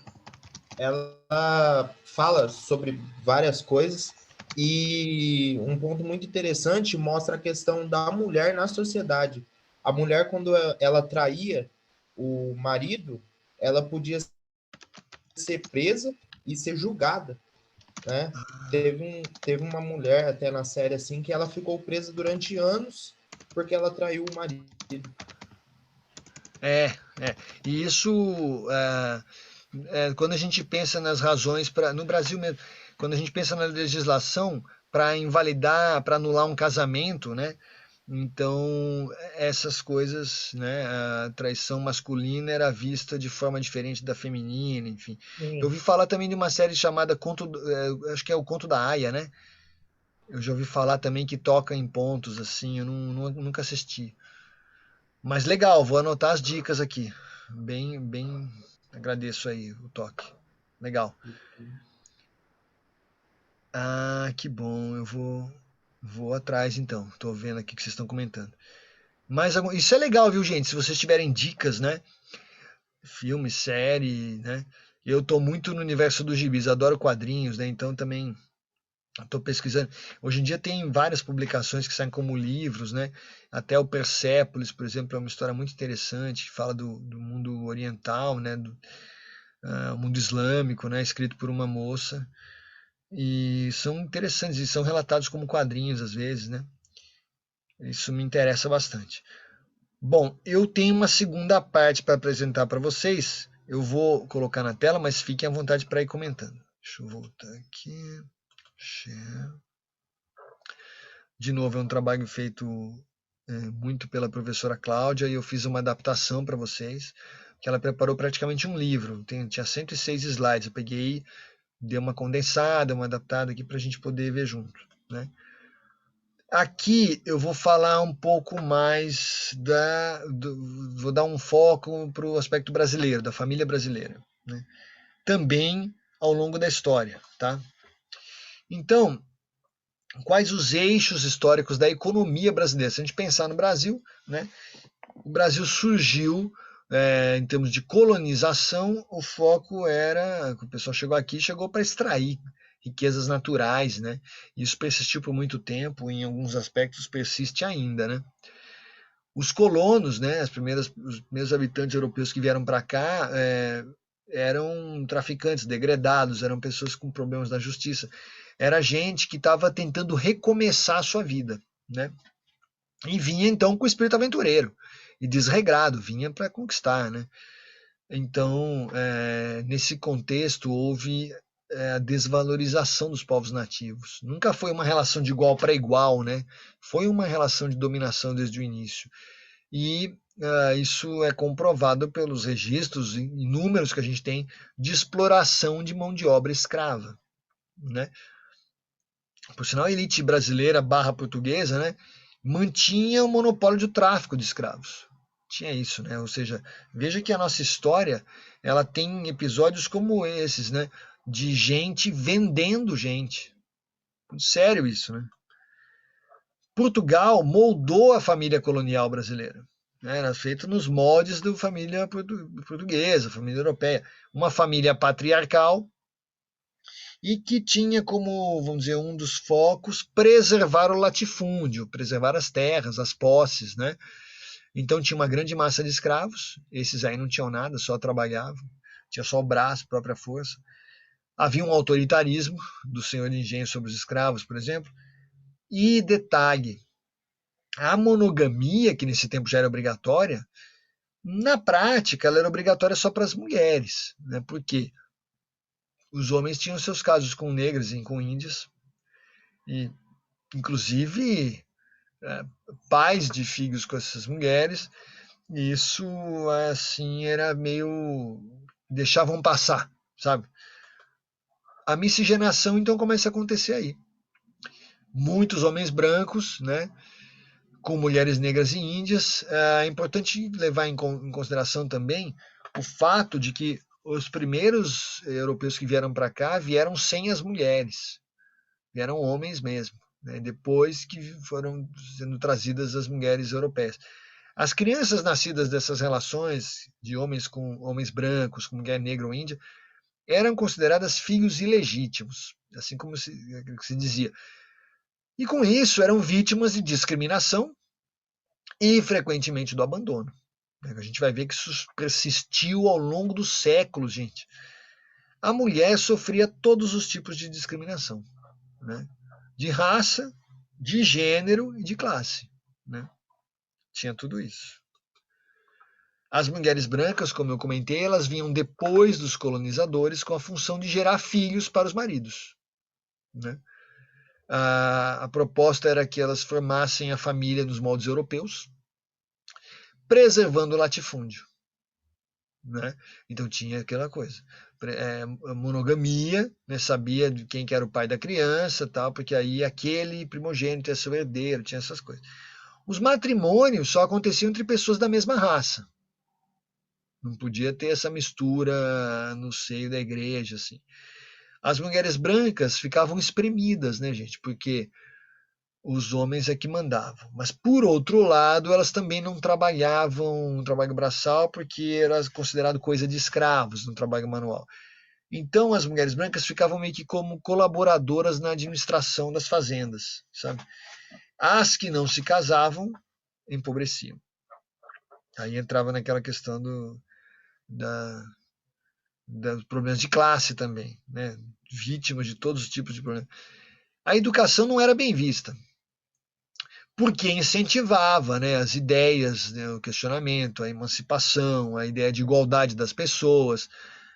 ela fala sobre várias coisas e um ponto muito interessante mostra a questão da mulher na sociedade. A mulher, quando ela traía o marido, ela podia ser presa e ser julgada, né? Teve uma mulher até na série assim que ela ficou presa durante anos porque ela traiu o marido. É, é. E isso, quando a gente pensa nas razões para, no Brasil mesmo, quando a gente pensa na legislação para invalidar, para anular um casamento, né? Então, essas coisas, né? A traição masculina era vista de forma diferente da feminina, enfim. Eu Sim. ouvi falar também de uma série chamada acho que é o Conto da Aia, né? Eu já ouvi falar também que toca em pontos assim, eu nunca assisti. Mas legal, vou anotar as dicas aqui. Bem, bem, agradeço aí o toque. Legal. Ah, que bom, vou atrás então. Tô vendo aqui que vocês estão comentando. Mas isso é legal, viu, gente? Se vocês tiverem dicas, né? Filme, série, né? Eu tô muito no universo dos gibis, adoro quadrinhos, né? Então também estou pesquisando. Hoje em dia tem várias publicações que saem como livros, né? Até o Persépolis, por exemplo, é uma história muito interessante, que fala do mundo oriental, né? Do mundo islâmico, né? Escrito por uma moça. E são interessantes, e são relatados como quadrinhos às vezes, né? Isso me interessa bastante. Bom, eu tenho uma segunda parte para apresentar para vocês. Eu vou colocar na tela, mas fiquem à vontade para ir comentando. Deixa eu voltar aqui. Share. De novo, é um trabalho feito muito pela professora Cláudia e eu fiz uma adaptação para vocês, que ela preparou praticamente um livro, tinha 106 slides, eu peguei, dei uma condensada, uma adaptada aqui para a gente poder ver junto, né? Aqui eu vou falar um pouco mais vou dar um foco para o aspecto brasileiro, da família brasileira, né? Também ao longo da história, tá? Então, quais os eixos históricos da economia brasileira. Se a gente pensar no Brasil, né, o Brasil surgiu em termos de colonização, o foco era, o pessoal chegou aqui, chegou para extrair riquezas naturais, né? Isso persistiu por muito tempo, em alguns aspectos persiste ainda, né? Os colonos, né, os primeiros habitantes europeus que vieram para cá, eram traficantes, degredados, eram pessoas com problemas na justiça. Era gente que estava tentando recomeçar a sua vida, né? E vinha então com o espírito aventureiro e desregrado, vinha para conquistar, né? Então, nesse contexto, houve a desvalorização dos povos nativos. Nunca foi uma relação de igual para igual, né? Foi uma relação de dominação desde o início. E isso é comprovado pelos registros inúmeros que a gente tem de exploração de mão de obra escrava, né? Por sinal, a elite brasileira barra portuguesa, né, mantinha o monopólio do tráfico de escravos. Tinha isso, né? Ou seja, veja que a nossa história ela tem episódios como esses, né? De gente vendendo gente. Sério isso, né? Portugal moldou a família colonial brasileira. Era feito nos moldes da família portuguesa, família europeia. Uma família patriarcal e que tinha como, vamos dizer, um dos focos preservar o latifúndio, preservar as terras, as posses, né? Então tinha uma grande massa de escravos, esses aí não tinham nada, só trabalhavam, tinha só o braço, própria força. Havia um autoritarismo do senhor de engenho sobre os escravos, por exemplo. E detalhe, a monogamia, que nesse tempo já era obrigatória, na prática ela era obrigatória só para as mulheres, né? Porque os homens tinham seus casos com negras e com índias, e inclusive pais de filhos com essas mulheres, e isso assim era meio deixavam passar, sabe? A miscigenação então começa a acontecer aí. Muitos homens brancos, né, com mulheres negras e índias. É importante levar em consideração também o fato de que os primeiros europeus que vieram para cá vieram sem as mulheres, vieram homens mesmo, né, depois que foram sendo trazidas as mulheres europeias. As crianças nascidas dessas relações de homens com homens brancos, com mulher negra ou índia, eram consideradas filhos ilegítimos, assim como se dizia. E com isso eram vítimas de discriminação e frequentemente do abandono. A gente vai ver que isso persistiu ao longo dos séculos, gente. A mulher sofria todos os tipos de discriminação, né? De raça, de gênero e de classe, né? Tinha tudo isso. As mulheres brancas, como eu comentei, elas vinham depois dos colonizadores com a função de gerar filhos para os maridos, né? A proposta era que elas formassem a família nos moldes europeus, preservando o latifúndio, né? Então tinha aquela coisa, monogamia, né? Sabia de quem que era o pai da criança, tal, porque aí aquele primogênito ia ser o herdeiro, tinha essas coisas. Os matrimônios só aconteciam entre pessoas da mesma raça. Não podia ter essa mistura no seio da igreja, assim. As mulheres brancas ficavam espremidas, né, gente? Porque os homens é que mandavam. Mas, por outro lado, elas também não trabalhavam no trabalho braçal, porque era considerado coisa de escravos no trabalho manual. Então, as mulheres brancas ficavam meio que como colaboradoras na administração das fazendas, sabe? As que não se casavam, empobreciam. Aí entrava naquela questão dos problemas de classe também, né? Vítimas de todos os tipos de problemas. A educação não era bem vista, porque incentivava, né, as ideias, né, o questionamento, a emancipação, a ideia de igualdade das pessoas,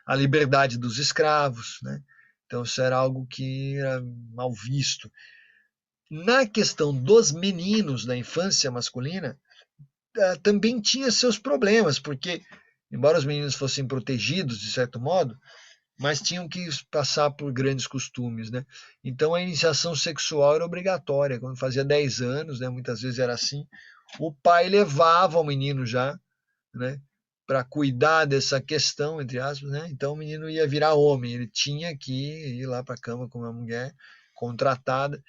a liberdade dos escravos, né? Então isso era algo que era mal visto. Na questão dos meninos da infância masculina, também tinha seus problemas, porque embora os meninos fossem protegidos de certo modo, mas tinham que passar por grandes costumes, né? Então a iniciação sexual era obrigatória. Quando fazia 10 anos, né, muitas vezes era assim, o pai levava o menino já, né, para cuidar dessa questão, entre aspas, né? Então o menino ia virar homem, ele tinha que ir lá para a cama com uma mulher contratada.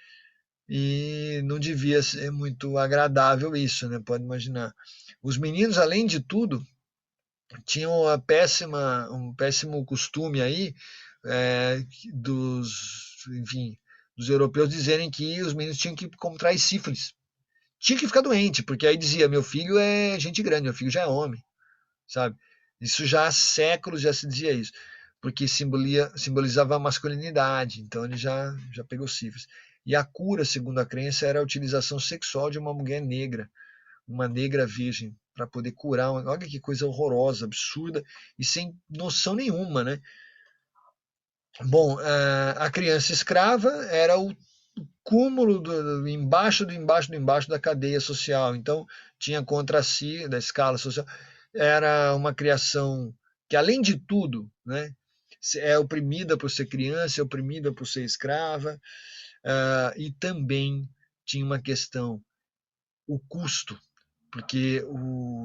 e não devia ser muito agradável isso, né? Pode imaginar. Os meninos, além de tudo, tinham um péssimo costume aí enfim, dos europeus dizerem que os meninos tinham que contrair sífilis. Tinha que ficar doente, porque aí dizia, meu filho é gente grande, meu filho já é homem, sabe? Isso já há séculos já se dizia isso, porque simbolizava a masculinidade, então ele já pegou sífilis. E a cura, segundo a crença, era a utilização sexual de uma mulher negra, uma negra virgem, para poder curar. Olha que coisa horrorosa, absurda e sem noção nenhuma, né? Bom, a criança escrava era o cúmulo do embaixo do embaixo do embaixo da cadeia social. Então, tinha contra si, da escala social, era uma criação que, além de tudo, né, é oprimida por ser criança, é oprimida por ser escrava, e também tinha uma questão, o custo, porque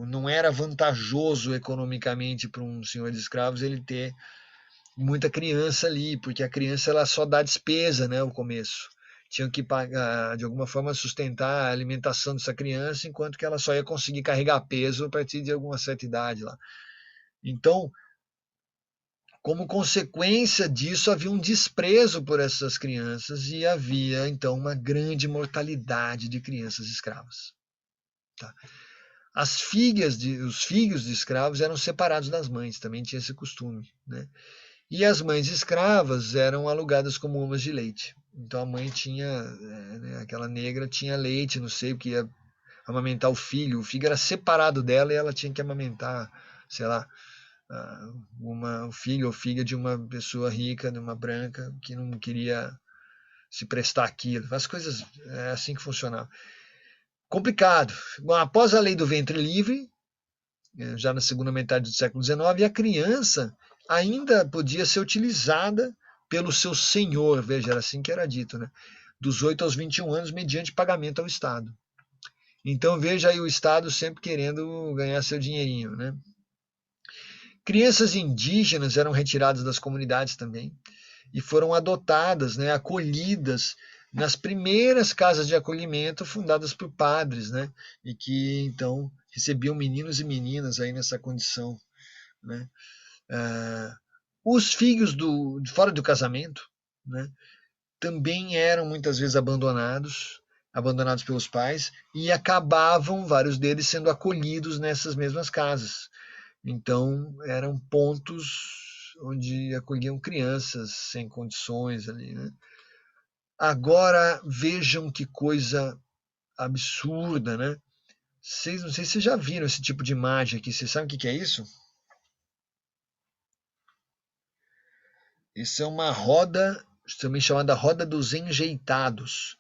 não era vantajoso economicamente para um senhor de escravos ele ter muita criança ali, porque a criança ela só dá despesa, né, o começo. Tinham que pagar, de alguma forma, sustentar a alimentação dessa criança, enquanto que ela só ia conseguir carregar peso a partir de alguma certa idade lá. Então, como consequência disso, havia um desprezo por essas crianças e havia, então, uma grande mortalidade de crianças escravas. Tá? Os filhos de escravos eram separados das mães, também tinha esse costume, né? E as mães escravas eram alugadas como umas de leite. Então a mãe tinha, aquela negra tinha leite, não sei, porque ia amamentar o filho era separado dela e ela tinha que amamentar, sei lá, o filho ou filha de uma pessoa rica, de uma branca, que não queria se prestar aquilo. As coisas, é assim que funcionava. Complicado. Bom, após a lei do ventre livre, já na segunda metade do século XIX, a criança ainda podia ser utilizada pelo seu senhor, veja, era assim que era dito, né? Dos 8 aos 21 anos, mediante pagamento ao Estado. Então veja aí o Estado sempre querendo ganhar seu dinheirinho, né? Crianças indígenas eram retiradas das comunidades também e foram adotadas, né, acolhidas nas primeiras casas de acolhimento fundadas por padres, né, e que então recebiam meninos e meninas aí nessa condição, né. Os filhos fora do casamento, né, também eram muitas vezes abandonados pelos pais e acabavam vários deles sendo acolhidos nessas mesmas casas. Então eram pontos onde acolhiam crianças sem condições ali, né? Agora vejam que coisa absurda, né? Não sei se vocês já viram esse tipo de imagem aqui. Vocês sabem o que é isso? Isso é uma roda, também chamada roda dos enjeitados.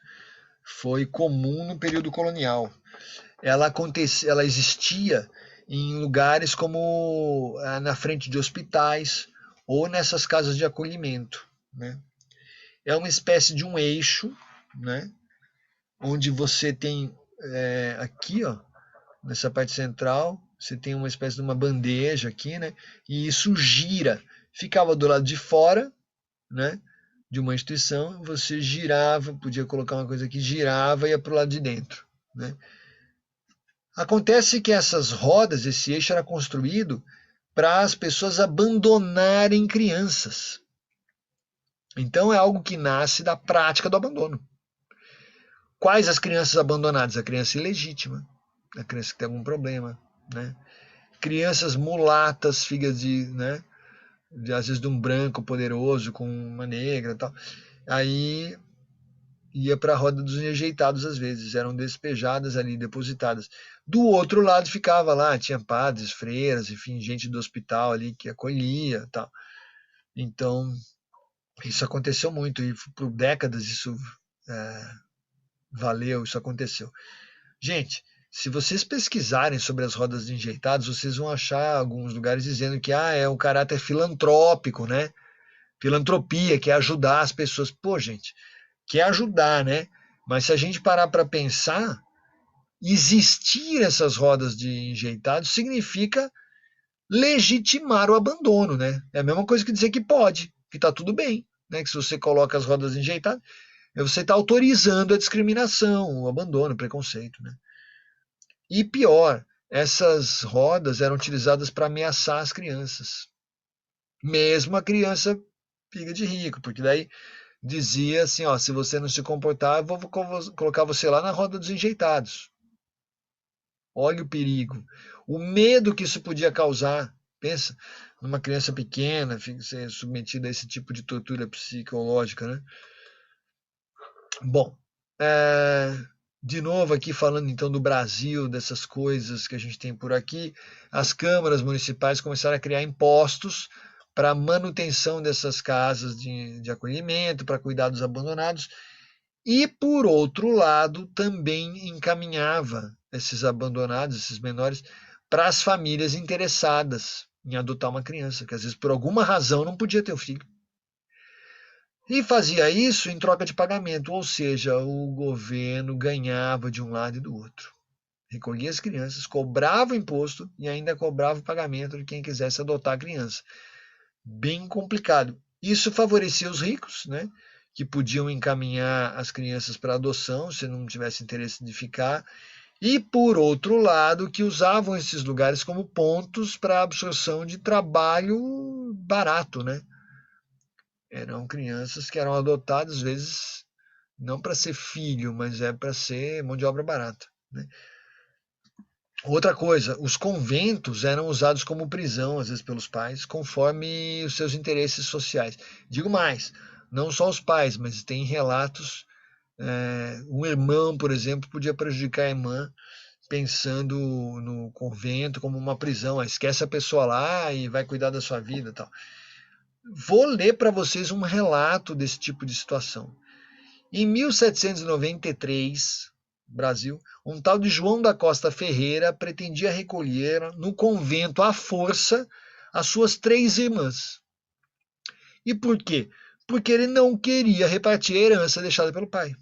Foi comum no período colonial. Ela existia em lugares como na frente de hospitais ou nessas casas de acolhimento, né? É uma espécie de um eixo, né? Onde você tem aqui, ó, nessa parte central, você tem uma espécie de uma bandeja aqui, né? E isso gira. Ficava do lado de fora, né? De uma instituição, você girava, podia colocar uma coisa aqui, girava e ia para o lado de dentro, né? Acontece que essas rodas, esse eixo era construído para as pessoas abandonarem crianças. Então é algo que nasce da prática do abandono. Quais as crianças abandonadas? A criança ilegítima, a criança que tem algum problema, né? Crianças mulatas, filhas né, às vezes de um branco poderoso com uma negra e tal. Aí ia para a roda dos rejeitados às vezes, eram despejadas ali, depositadas. Do outro lado ficava lá, tinha padres, freiras, enfim, gente do hospital ali que acolhia, tal. Então, isso aconteceu muito e por décadas isso valeu, isso aconteceu. Gente, se vocês pesquisarem sobre as rodas de enjeitados, vocês vão achar alguns lugares dizendo que é um caráter filantrópico, né? Filantropia, que é ajudar as pessoas. Pô, gente, que é ajudar, né? Mas se a gente parar para pensar, existir essas rodas de enjeitados significa legitimar o abandono, né? É a mesma coisa que dizer que pode, que está tudo bem, né? Que se você coloca as rodas enjeitadas, Você está autorizando a discriminação, o abandono, o preconceito, né? E pior, essas rodas eram utilizadas para ameaçar as crianças. Mesmo a criança filha de rico, porque daí dizia assim, ó, se você não se comportar, eu vou colocar você lá na roda dos enjeitados. Olha o perigo. O medo que isso podia causar. Pensa, numa criança pequena ser submetida a esse tipo de tortura psicológica, né? Bom, de novo aqui falando então do Brasil, dessas coisas que a gente tem por aqui, as câmaras municipais começaram a criar impostos para manutenção dessas casas de acolhimento, para cuidar dos abandonados, e por outro lado também encaminhava esses abandonados, esses menores, para as famílias interessadas em adotar uma criança, que às vezes por alguma razão não podia ter o filho. E fazia isso em troca de pagamento, ou seja, o governo ganhava de um lado e do outro. Recolhia as crianças, cobrava o imposto e ainda cobrava o pagamento de quem quisesse adotar a criança. Bem complicado. Isso favorecia os ricos, né, que podiam encaminhar as crianças para adoção, se não tivesse interesse de ficar, e, por outro lado, que usavam esses lugares como pontos para absorção de trabalho barato, né? Eram crianças que eram adotadas, às vezes, não para ser filho, mas para ser mão de obra barata, né? Outra coisa, os conventos eram usados como prisão, às vezes, pelos pais, conforme os seus interesses sociais. Digo mais, não só os pais, mas tem relatos, um irmão, por exemplo, podia prejudicar a irmã pensando no convento como uma prisão. Esquece a pessoa lá e vai cuidar da sua vida, tal. Vou ler para vocês um relato desse tipo de situação. Em 1793, Brasil, um tal de João da Costa Ferreira pretendia recolher no convento à força as suas 3 irmãs. E por quê? Porque ele não queria repartir a herança deixada pelo pai.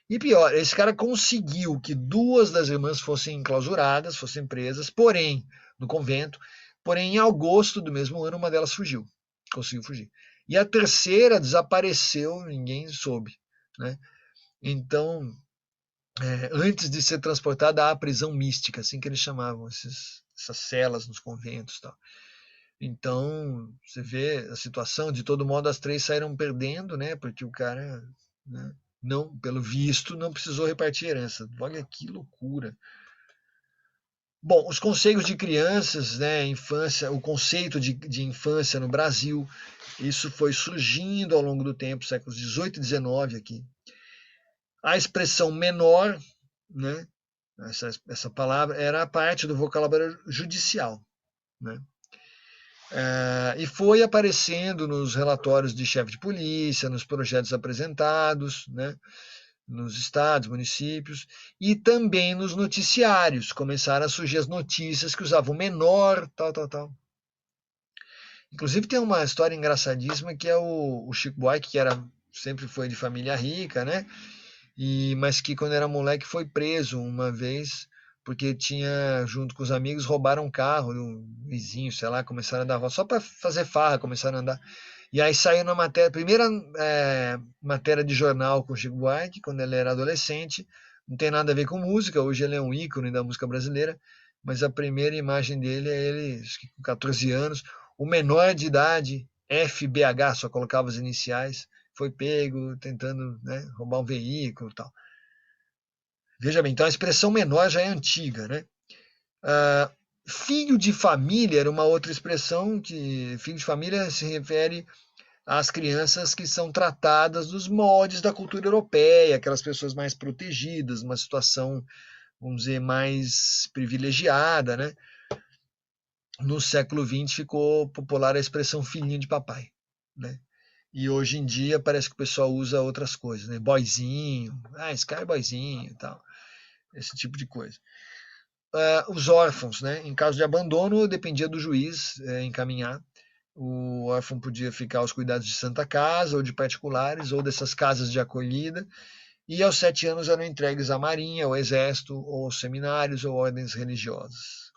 E pior, esse cara conseguiu que 2 das irmãs fossem enclausuradas, fossem presas, porém, no convento, porém, em agosto do mesmo ano, uma delas fugiu, conseguiu fugir. E a terceira desapareceu, ninguém soube, né? Então, antes de ser transportada à prisão mística, assim que eles chamavam essas celas nos conventos e tal. Então, você vê a situação, de todo modo as 3 saíram perdendo, né? Porque o cara, né, não, pelo visto, não precisou repartir herança. Olha que loucura. Bom, os conselhos de crianças, né, infância, o conceito de infância no Brasil, isso foi surgindo ao longo do tempo, séculos 18 e 19 aqui. A expressão menor, né, essa palavra, era parte do vocabulário judicial, né? E foi aparecendo nos relatórios de chefe de polícia, nos projetos apresentados, né, nos estados, municípios, e também nos noticiários. Começaram a surgir as notícias que usavam menor, tal, tal, tal. Inclusive tem uma história engraçadíssima que é o Chico Buarque, que sempre foi de família rica, né? Mas que quando era moleque foi preso uma vez, porque tinha, junto com os amigos, roubaram um carro do vizinho, sei lá, começaram a dar volta, só para fazer farra, começaram a andar. E aí saiu na matéria, primeira matéria de jornal com o Chico Buarque, quando ele era adolescente, não tem nada a ver com música, hoje ele é um ícone da música brasileira, mas a primeira imagem dele é ele, acho que com 14 anos, o menor de idade, FBH, só colocava as iniciais, foi pego tentando, né, roubar um veículo e tal. Veja bem, então a expressão menor já é antiga, né? Filho de família era uma outra expressão que filho de família se refere às crianças que são tratadas nos moldes da cultura europeia, aquelas pessoas mais protegidas, uma situação, vamos dizer, mais privilegiada, né? No século XX ficou popular a expressão filhinho de papai, né? E hoje em dia parece que o pessoal usa outras coisas, né? Boyzinho, esse cara é boyzinho e tal. Esse tipo de coisa. Os órfãos, né? Em caso de abandono, dependia do juiz encaminhar. O órfão podia ficar aos cuidados de Santa Casa, ou de particulares, ou dessas casas de acolhida. E aos 7 anos eram entregues à Marinha, ao Exército, ou aos seminários, ou ordens religiosas.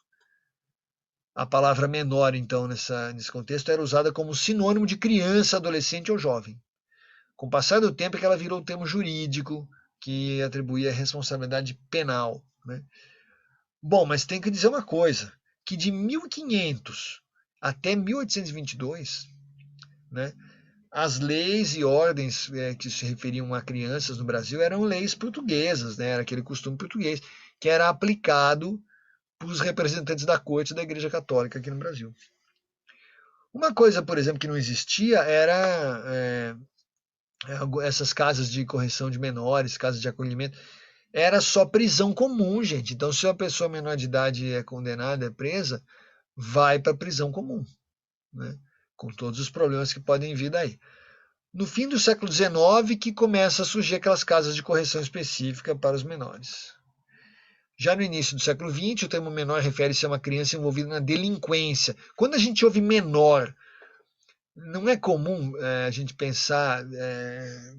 A palavra menor, então, nesse contexto, era usada como sinônimo de criança, adolescente ou jovem. Com o passar do tempo é que ela virou o termo jurídico que atribuía a responsabilidade penal, né? Bom, mas tem que dizer uma coisa, que de 1500 até 1822, né, as leis e ordens que se referiam a crianças no Brasil eram leis portuguesas, né, era aquele costume português que era aplicado pelos representantes da corte da Igreja Católica aqui no Brasil. Uma coisa, por exemplo, que não existia era essas casas de correção de menores, casas de acolhimento, era só prisão comum, gente. Então, se uma pessoa menor de idade é condenada, é presa, vai para prisão comum, né? Com todos os problemas que podem vir daí. No fim do século XIX que começa a surgir aquelas casas de correção específica para os menores. Já no início do século XX, o termo menor refere-se a uma criança envolvida na delinquência. Quando a gente ouve menor, não é comum a gente pensar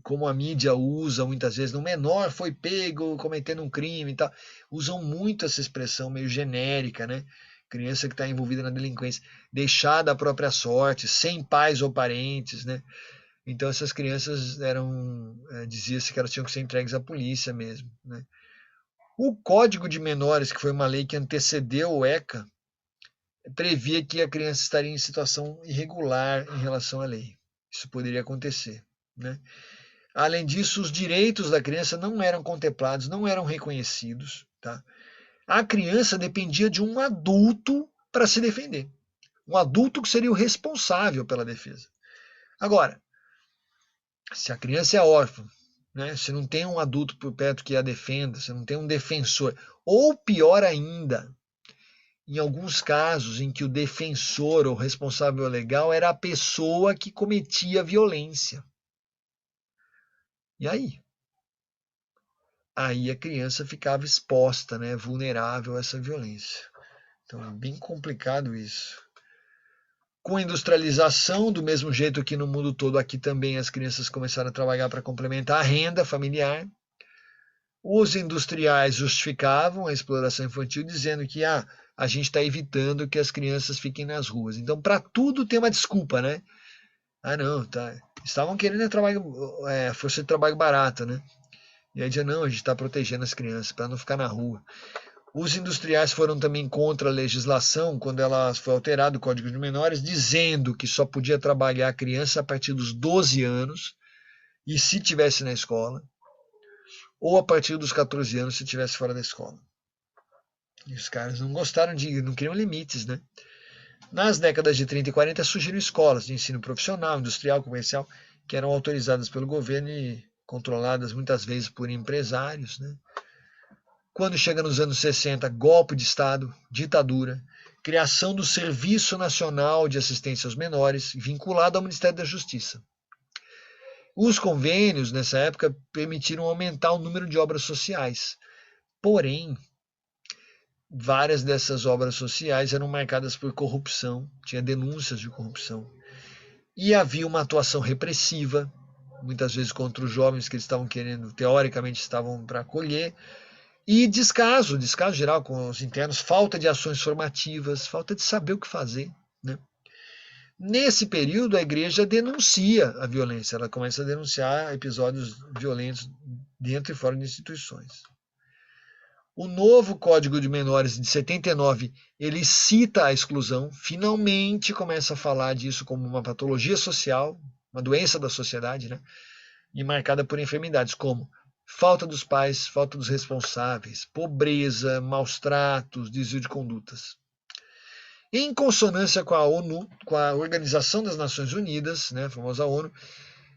como a mídia usa muitas vezes, no menor foi pego cometendo um crime e tal. Usam muito essa expressão meio genérica, né? Criança que está envolvida na delinquência, deixada à própria sorte, sem pais ou parentes, né? Então essas crianças dizia-se que elas tinham que ser entregues à polícia mesmo, né? O Código de Menores, que foi uma lei que antecedeu o ECA, previa que a criança estaria em situação irregular em relação à lei. Isso poderia acontecer, né? Além disso, os direitos da criança não eram contemplados, não eram reconhecidos, tá? A criança dependia de um adulto para se defender. Um adulto que seria o responsável pela defesa. Agora, se a criança é órfã, né, se não tem um adulto por perto que a defenda, se não tem um defensor, ou pior ainda, em alguns casos em que o defensor ou responsável legal era a pessoa que cometia violência. E aí? Aí a criança ficava exposta, né, vulnerável a essa violência. Então é bem complicado isso. Com a industrialização, do mesmo jeito que no mundo todo, aqui também as crianças começaram a trabalhar para complementar a renda familiar. Os industriais justificavam a exploração infantil dizendo que a gente está evitando que as crianças fiquem nas ruas. Então, para tudo tem uma desculpa, né? Ah, não, tá. Estavam querendo força de trabalho barata, né? E aí dizia, não, a gente está protegendo as crianças para não ficar na rua. Os industriais foram também contra a legislação quando ela foi alterada, o Código de Menores, dizendo que só podia trabalhar a criança a partir dos 12 anos e se tivesse na escola, ou a partir dos 14 anos se estivesse fora da escola. E os caras não gostaram não queriam limites, né? Nas décadas de 30 e 40 surgiram escolas de ensino profissional, industrial, comercial, que eram autorizadas pelo governo e controladas muitas vezes por empresários, né? Quando chega nos anos 60, golpe de Estado, ditadura, criação do Serviço Nacional de Assistência aos Menores, vinculado ao Ministério da Justiça. Os convênios, nessa época, permitiram aumentar o número de obras sociais. Porém, várias dessas obras sociais eram marcadas por corrupção, tinha denúncias de corrupção. E havia uma atuação repressiva, muitas vezes contra os jovens que eles estavam querendo, teoricamente estavam para acolher, e descaso geral com os internos, falta de ações formativas, falta de saber o que fazer, né? Nesse período, a igreja denuncia a violência, ela começa a denunciar episódios violentos dentro e fora de instituições. O novo Código de Menores de 79, ele cita a exclusão, finalmente começa a falar disso como uma patologia social, uma doença da sociedade, né? E marcada por enfermidades como falta dos pais, falta dos responsáveis, pobreza, maus tratos, desvio de condutas. Em consonância com a ONU, com a Organização das Nações Unidas, né, a famosa ONU,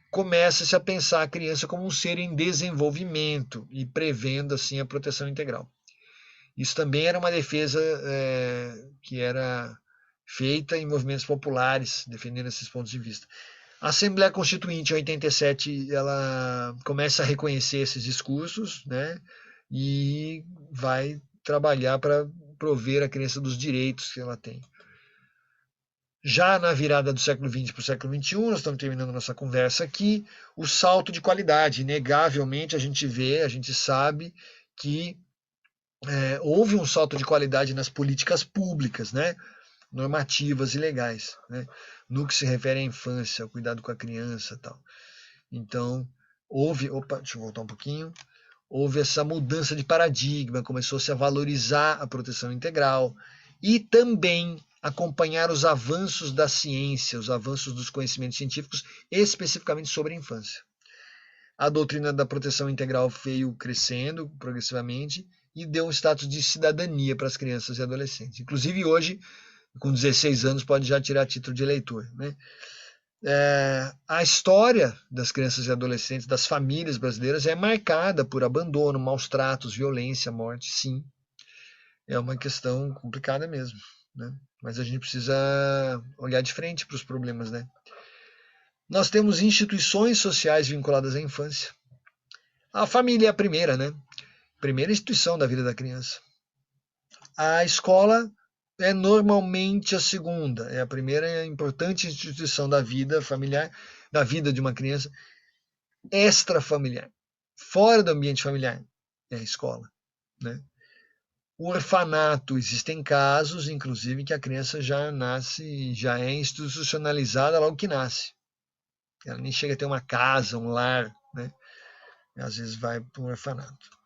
começa-se a pensar a criança como um ser em desenvolvimento e prevendo assim a proteção integral. Isso também era uma defesa que era feita em movimentos populares, defendendo esses pontos de vista. A Assembleia Constituinte, em 87, ela começa a reconhecer esses discursos, né, e vai trabalhar para prover a criança dos direitos que ela tem. Já na virada do século XX para o século XXI, nós estamos terminando nossa conversa aqui, o salto de qualidade. Inegavelmente, a gente sabe que houve um salto de qualidade nas políticas públicas, né, normativas e legais, né, no que se refere à infância, ao cuidado com a criança e tal. Então, deixa eu voltar um pouquinho, houve essa mudança de paradigma, começou-se a valorizar a proteção integral e também acompanhar os avanços da ciência, os avanços dos conhecimentos científicos, especificamente sobre a infância. A doutrina da proteção integral veio crescendo progressivamente e deu um status de cidadania para as crianças e adolescentes. Inclusive hoje, com 16 anos, pode já tirar título de eleitor, né? A história das crianças e adolescentes, das famílias brasileiras, é marcada por abandono, maus tratos, violência, morte, sim. É uma questão complicada mesmo, né? Mas a gente precisa olhar de frente para os problemas, né? Nós temos instituições sociais vinculadas à infância. A família é a primeira, né? Primeira instituição da vida da criança. A escola é normalmente a segunda, é a primeira importante instituição da vida familiar, da vida de uma criança extrafamiliar, fora do ambiente familiar, é a escola, né? O orfanato, existem casos, inclusive, que a criança já nasce, já é institucionalizada logo que nasce. Ela nem chega a ter uma casa, um lar, né? Às vezes vai para um orfanato.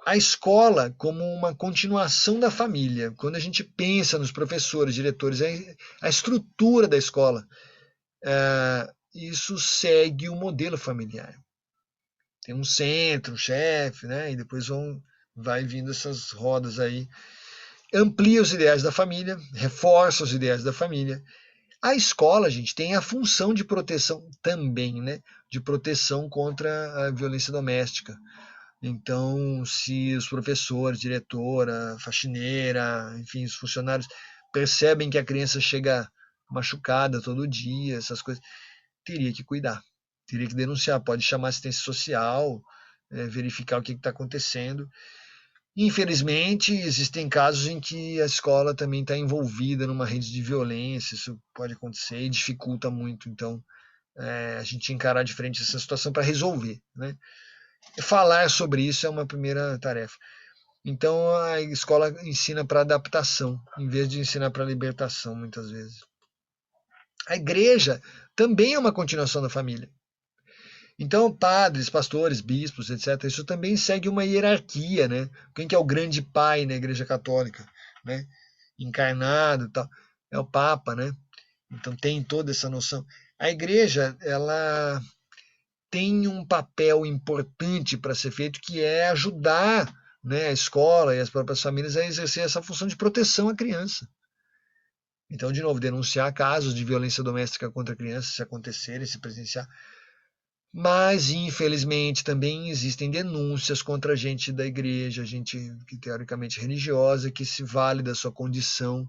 A escola como uma continuação da família. Quando a gente pensa nos professores, diretores, a estrutura da escola, isso segue o modelo familiar. Tem um centro, um chefe, né? E depois vai vindo essas rodas aí. Amplia os ideais da família, reforça os ideais da família. A escola, gente, tem a função de proteção também, né? De proteção contra a violência doméstica. Então, se os professores, diretora, faxineira, enfim, os funcionários percebem que a criança chega machucada todo dia, essas coisas, teria que cuidar, teria que denunciar, pode chamar assistência social, verificar o que está acontecendo. Infelizmente, existem casos em que a escola também está envolvida numa rede de violência, isso pode acontecer e dificulta muito, então, a gente encarar de frente essa situação para resolver, né? Falar sobre isso é uma primeira tarefa. Então a escola ensina para adaptação, em vez de ensinar para libertação, muitas vezes. A igreja também é uma continuação da família. Então, padres, pastores, bispos, etc., isso também segue uma hierarquia, né? Quem que é o grande pai na igreja católica, né? Encarnado e tal, é o Papa, né? Então tem toda essa noção. A igreja, ela tem um papel importante para ser feito, que é ajudar, né, a escola e as próprias famílias a exercer essa função de proteção à criança. Então, de novo, denunciar casos de violência doméstica contra crianças, se acontecerem, se presenciar. Mas, infelizmente, também existem denúncias contra gente da igreja, gente que teoricamente religiosa, que se vale da sua condição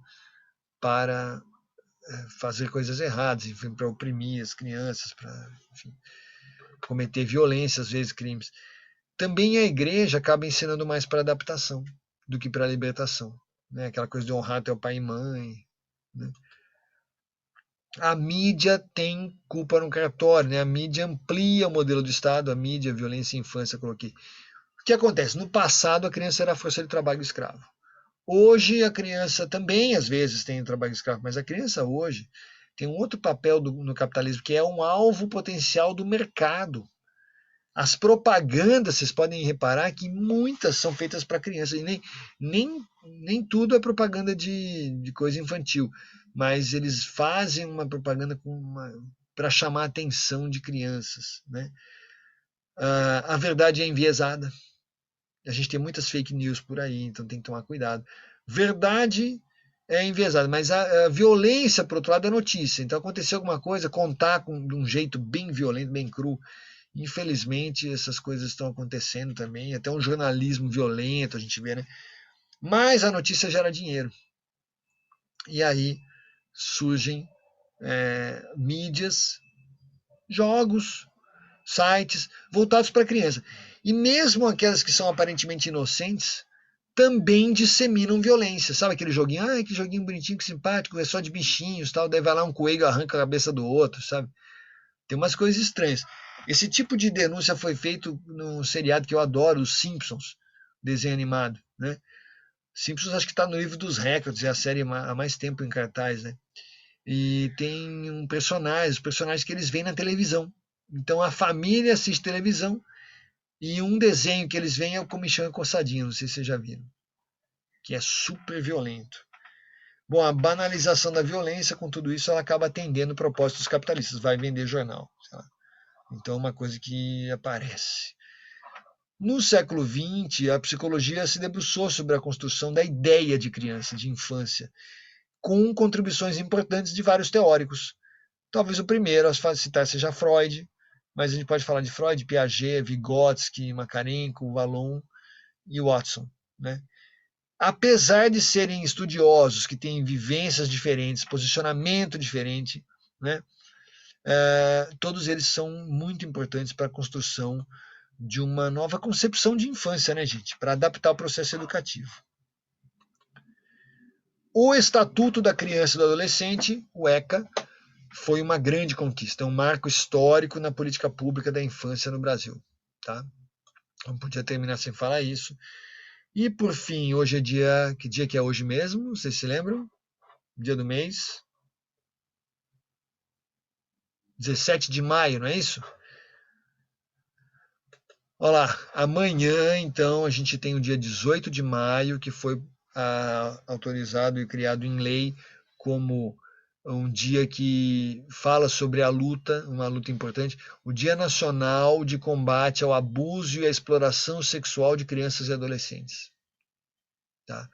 para fazer coisas erradas, enfim, para oprimir as crianças, para, enfim, cometer violência, às vezes crimes. Também a igreja acaba ensinando mais para adaptação do que para libertação, né? Aquela coisa de honrar teu pai e mãe, né? A mídia tem culpa no cartório, né? A mídia amplia o modelo do Estado, a mídia, violência e infância, coloquei. O que acontece? No passado, a criança era força de trabalho escravo. Hoje, a criança também, às vezes, tem trabalho escravo, mas a criança hoje tem um outro papel no capitalismo, que é um alvo potencial do mercado. As propagandas, vocês podem reparar que muitas são feitas para crianças, e nem tudo é propaganda de coisa infantil, mas eles fazem uma propaganda para chamar a atenção de crianças, né? A verdade é enviesada. A gente tem muitas fake news por aí, então tem que tomar cuidado. Verdade é enviesada, mas a violência, por outro lado, é notícia. Então, aconteceu alguma coisa, contar de um jeito bem violento, bem cru. Infelizmente, essas coisas estão acontecendo também. Até um jornalismo violento, a gente vê, né? Mas a notícia gera dinheiro. E aí surgem mídias, jogos, sites voltados para a criança. E mesmo aquelas que são aparentemente inocentes, também disseminam violência. Sabe aquele joguinho? Ah, que joguinho bonitinho, que simpático, é só de bichinhos, tal. Daí vai lá um coelho, arranca a cabeça do outro, sabe? Tem umas coisas estranhas. Esse tipo de denúncia foi feito num seriado que eu adoro, os Simpsons, desenho animado, né? Simpsons acho que está no livro dos recordes, é a série há mais tempo em cartaz, né? E tem os personagens que eles veem na televisão. Então a família assiste televisão e um desenho que eles veem é o Comichão e Coçadinho, não sei se vocês já viram, que é super violento. Bom, a banalização da violência, com tudo isso, ela acaba atendendo o propósito dos capitalistas, vai vender jornal. Então é uma coisa que aparece. No século XX, a psicologia se debruçou sobre a construção da ideia de criança, de infância, com contribuições importantes de vários teóricos. Talvez o primeiro a citar seja Freud, mas a gente pode falar de Freud, Piaget, Vygotsky, Makarenko, Vallon e Watson, né? Apesar de serem estudiosos que têm vivências diferentes, posicionamento diferente, né? Todos eles são muito importantes para a construção de uma nova concepção de infância, né, gente? Para adaptar o processo educativo. O Estatuto da Criança e do Adolescente, o ECA, foi uma grande conquista, um marco histórico na política pública da infância no Brasil. Tá? Não podia terminar sem falar isso. E, por fim, hoje é dia... Que dia que é hoje mesmo? Vocês se lembram? Dia do mês? 17 de maio, não é isso? Olha lá, amanhã, então, a gente tem o dia 18 de maio, que foi autorizado e criado em lei como um dia que fala sobre a luta, uma luta importante, o Dia Nacional de Combate ao Abuso e à Exploração Sexual de Crianças e Adolescentes. Tá?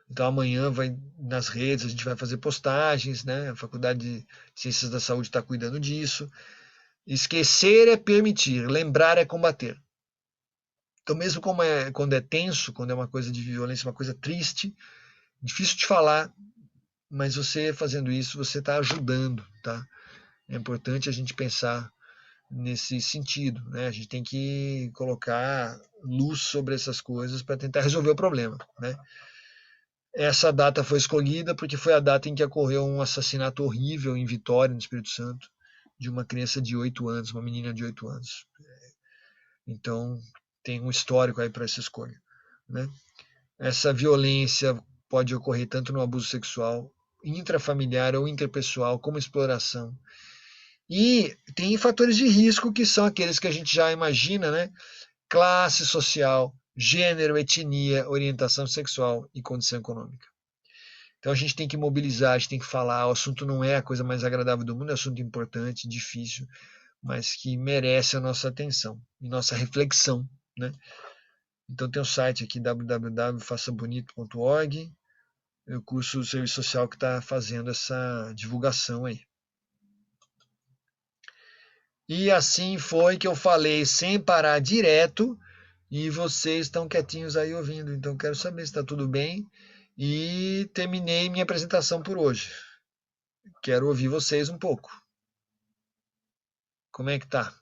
Então amanhã vai nas redes, a gente vai fazer postagens, né? A Faculdade de Ciências da Saúde está cuidando disso. Esquecer é permitir, lembrar é combater. Então mesmo quando é tenso, quando é uma coisa de violência, uma coisa triste, difícil de falar, mas você fazendo isso, você está ajudando, tá? É importante a gente pensar nesse sentido, né? A gente tem que colocar luz sobre essas coisas para tentar resolver o problema, né? Essa data foi escolhida porque foi a data em que ocorreu um assassinato horrível em Vitória, no Espírito Santo, de uma criança de 8 anos, uma menina de 8 anos. Então, tem um histórico aí para essa escolha, né? Essa violência pode ocorrer tanto no abuso sexual, intrafamiliar ou interpessoal, como exploração. E tem fatores de risco que são aqueles que a gente já imagina, né? Classe social, gênero, etnia, orientação sexual e condição econômica. Então a gente tem que mobilizar, a gente tem que falar. O assunto não é a coisa mais agradável do mundo, é um assunto importante, difícil, mas que merece a nossa atenção e nossa reflexão, né? Então tem o site aqui www.façabonito.org, o curso do Serviço Social que está fazendo essa divulgação aí. E assim foi que eu falei sem parar direto e vocês estão quietinhos aí ouvindo. Então quero saber se está tudo bem e terminei minha apresentação por hoje. Quero ouvir vocês um pouco. Como é que tá?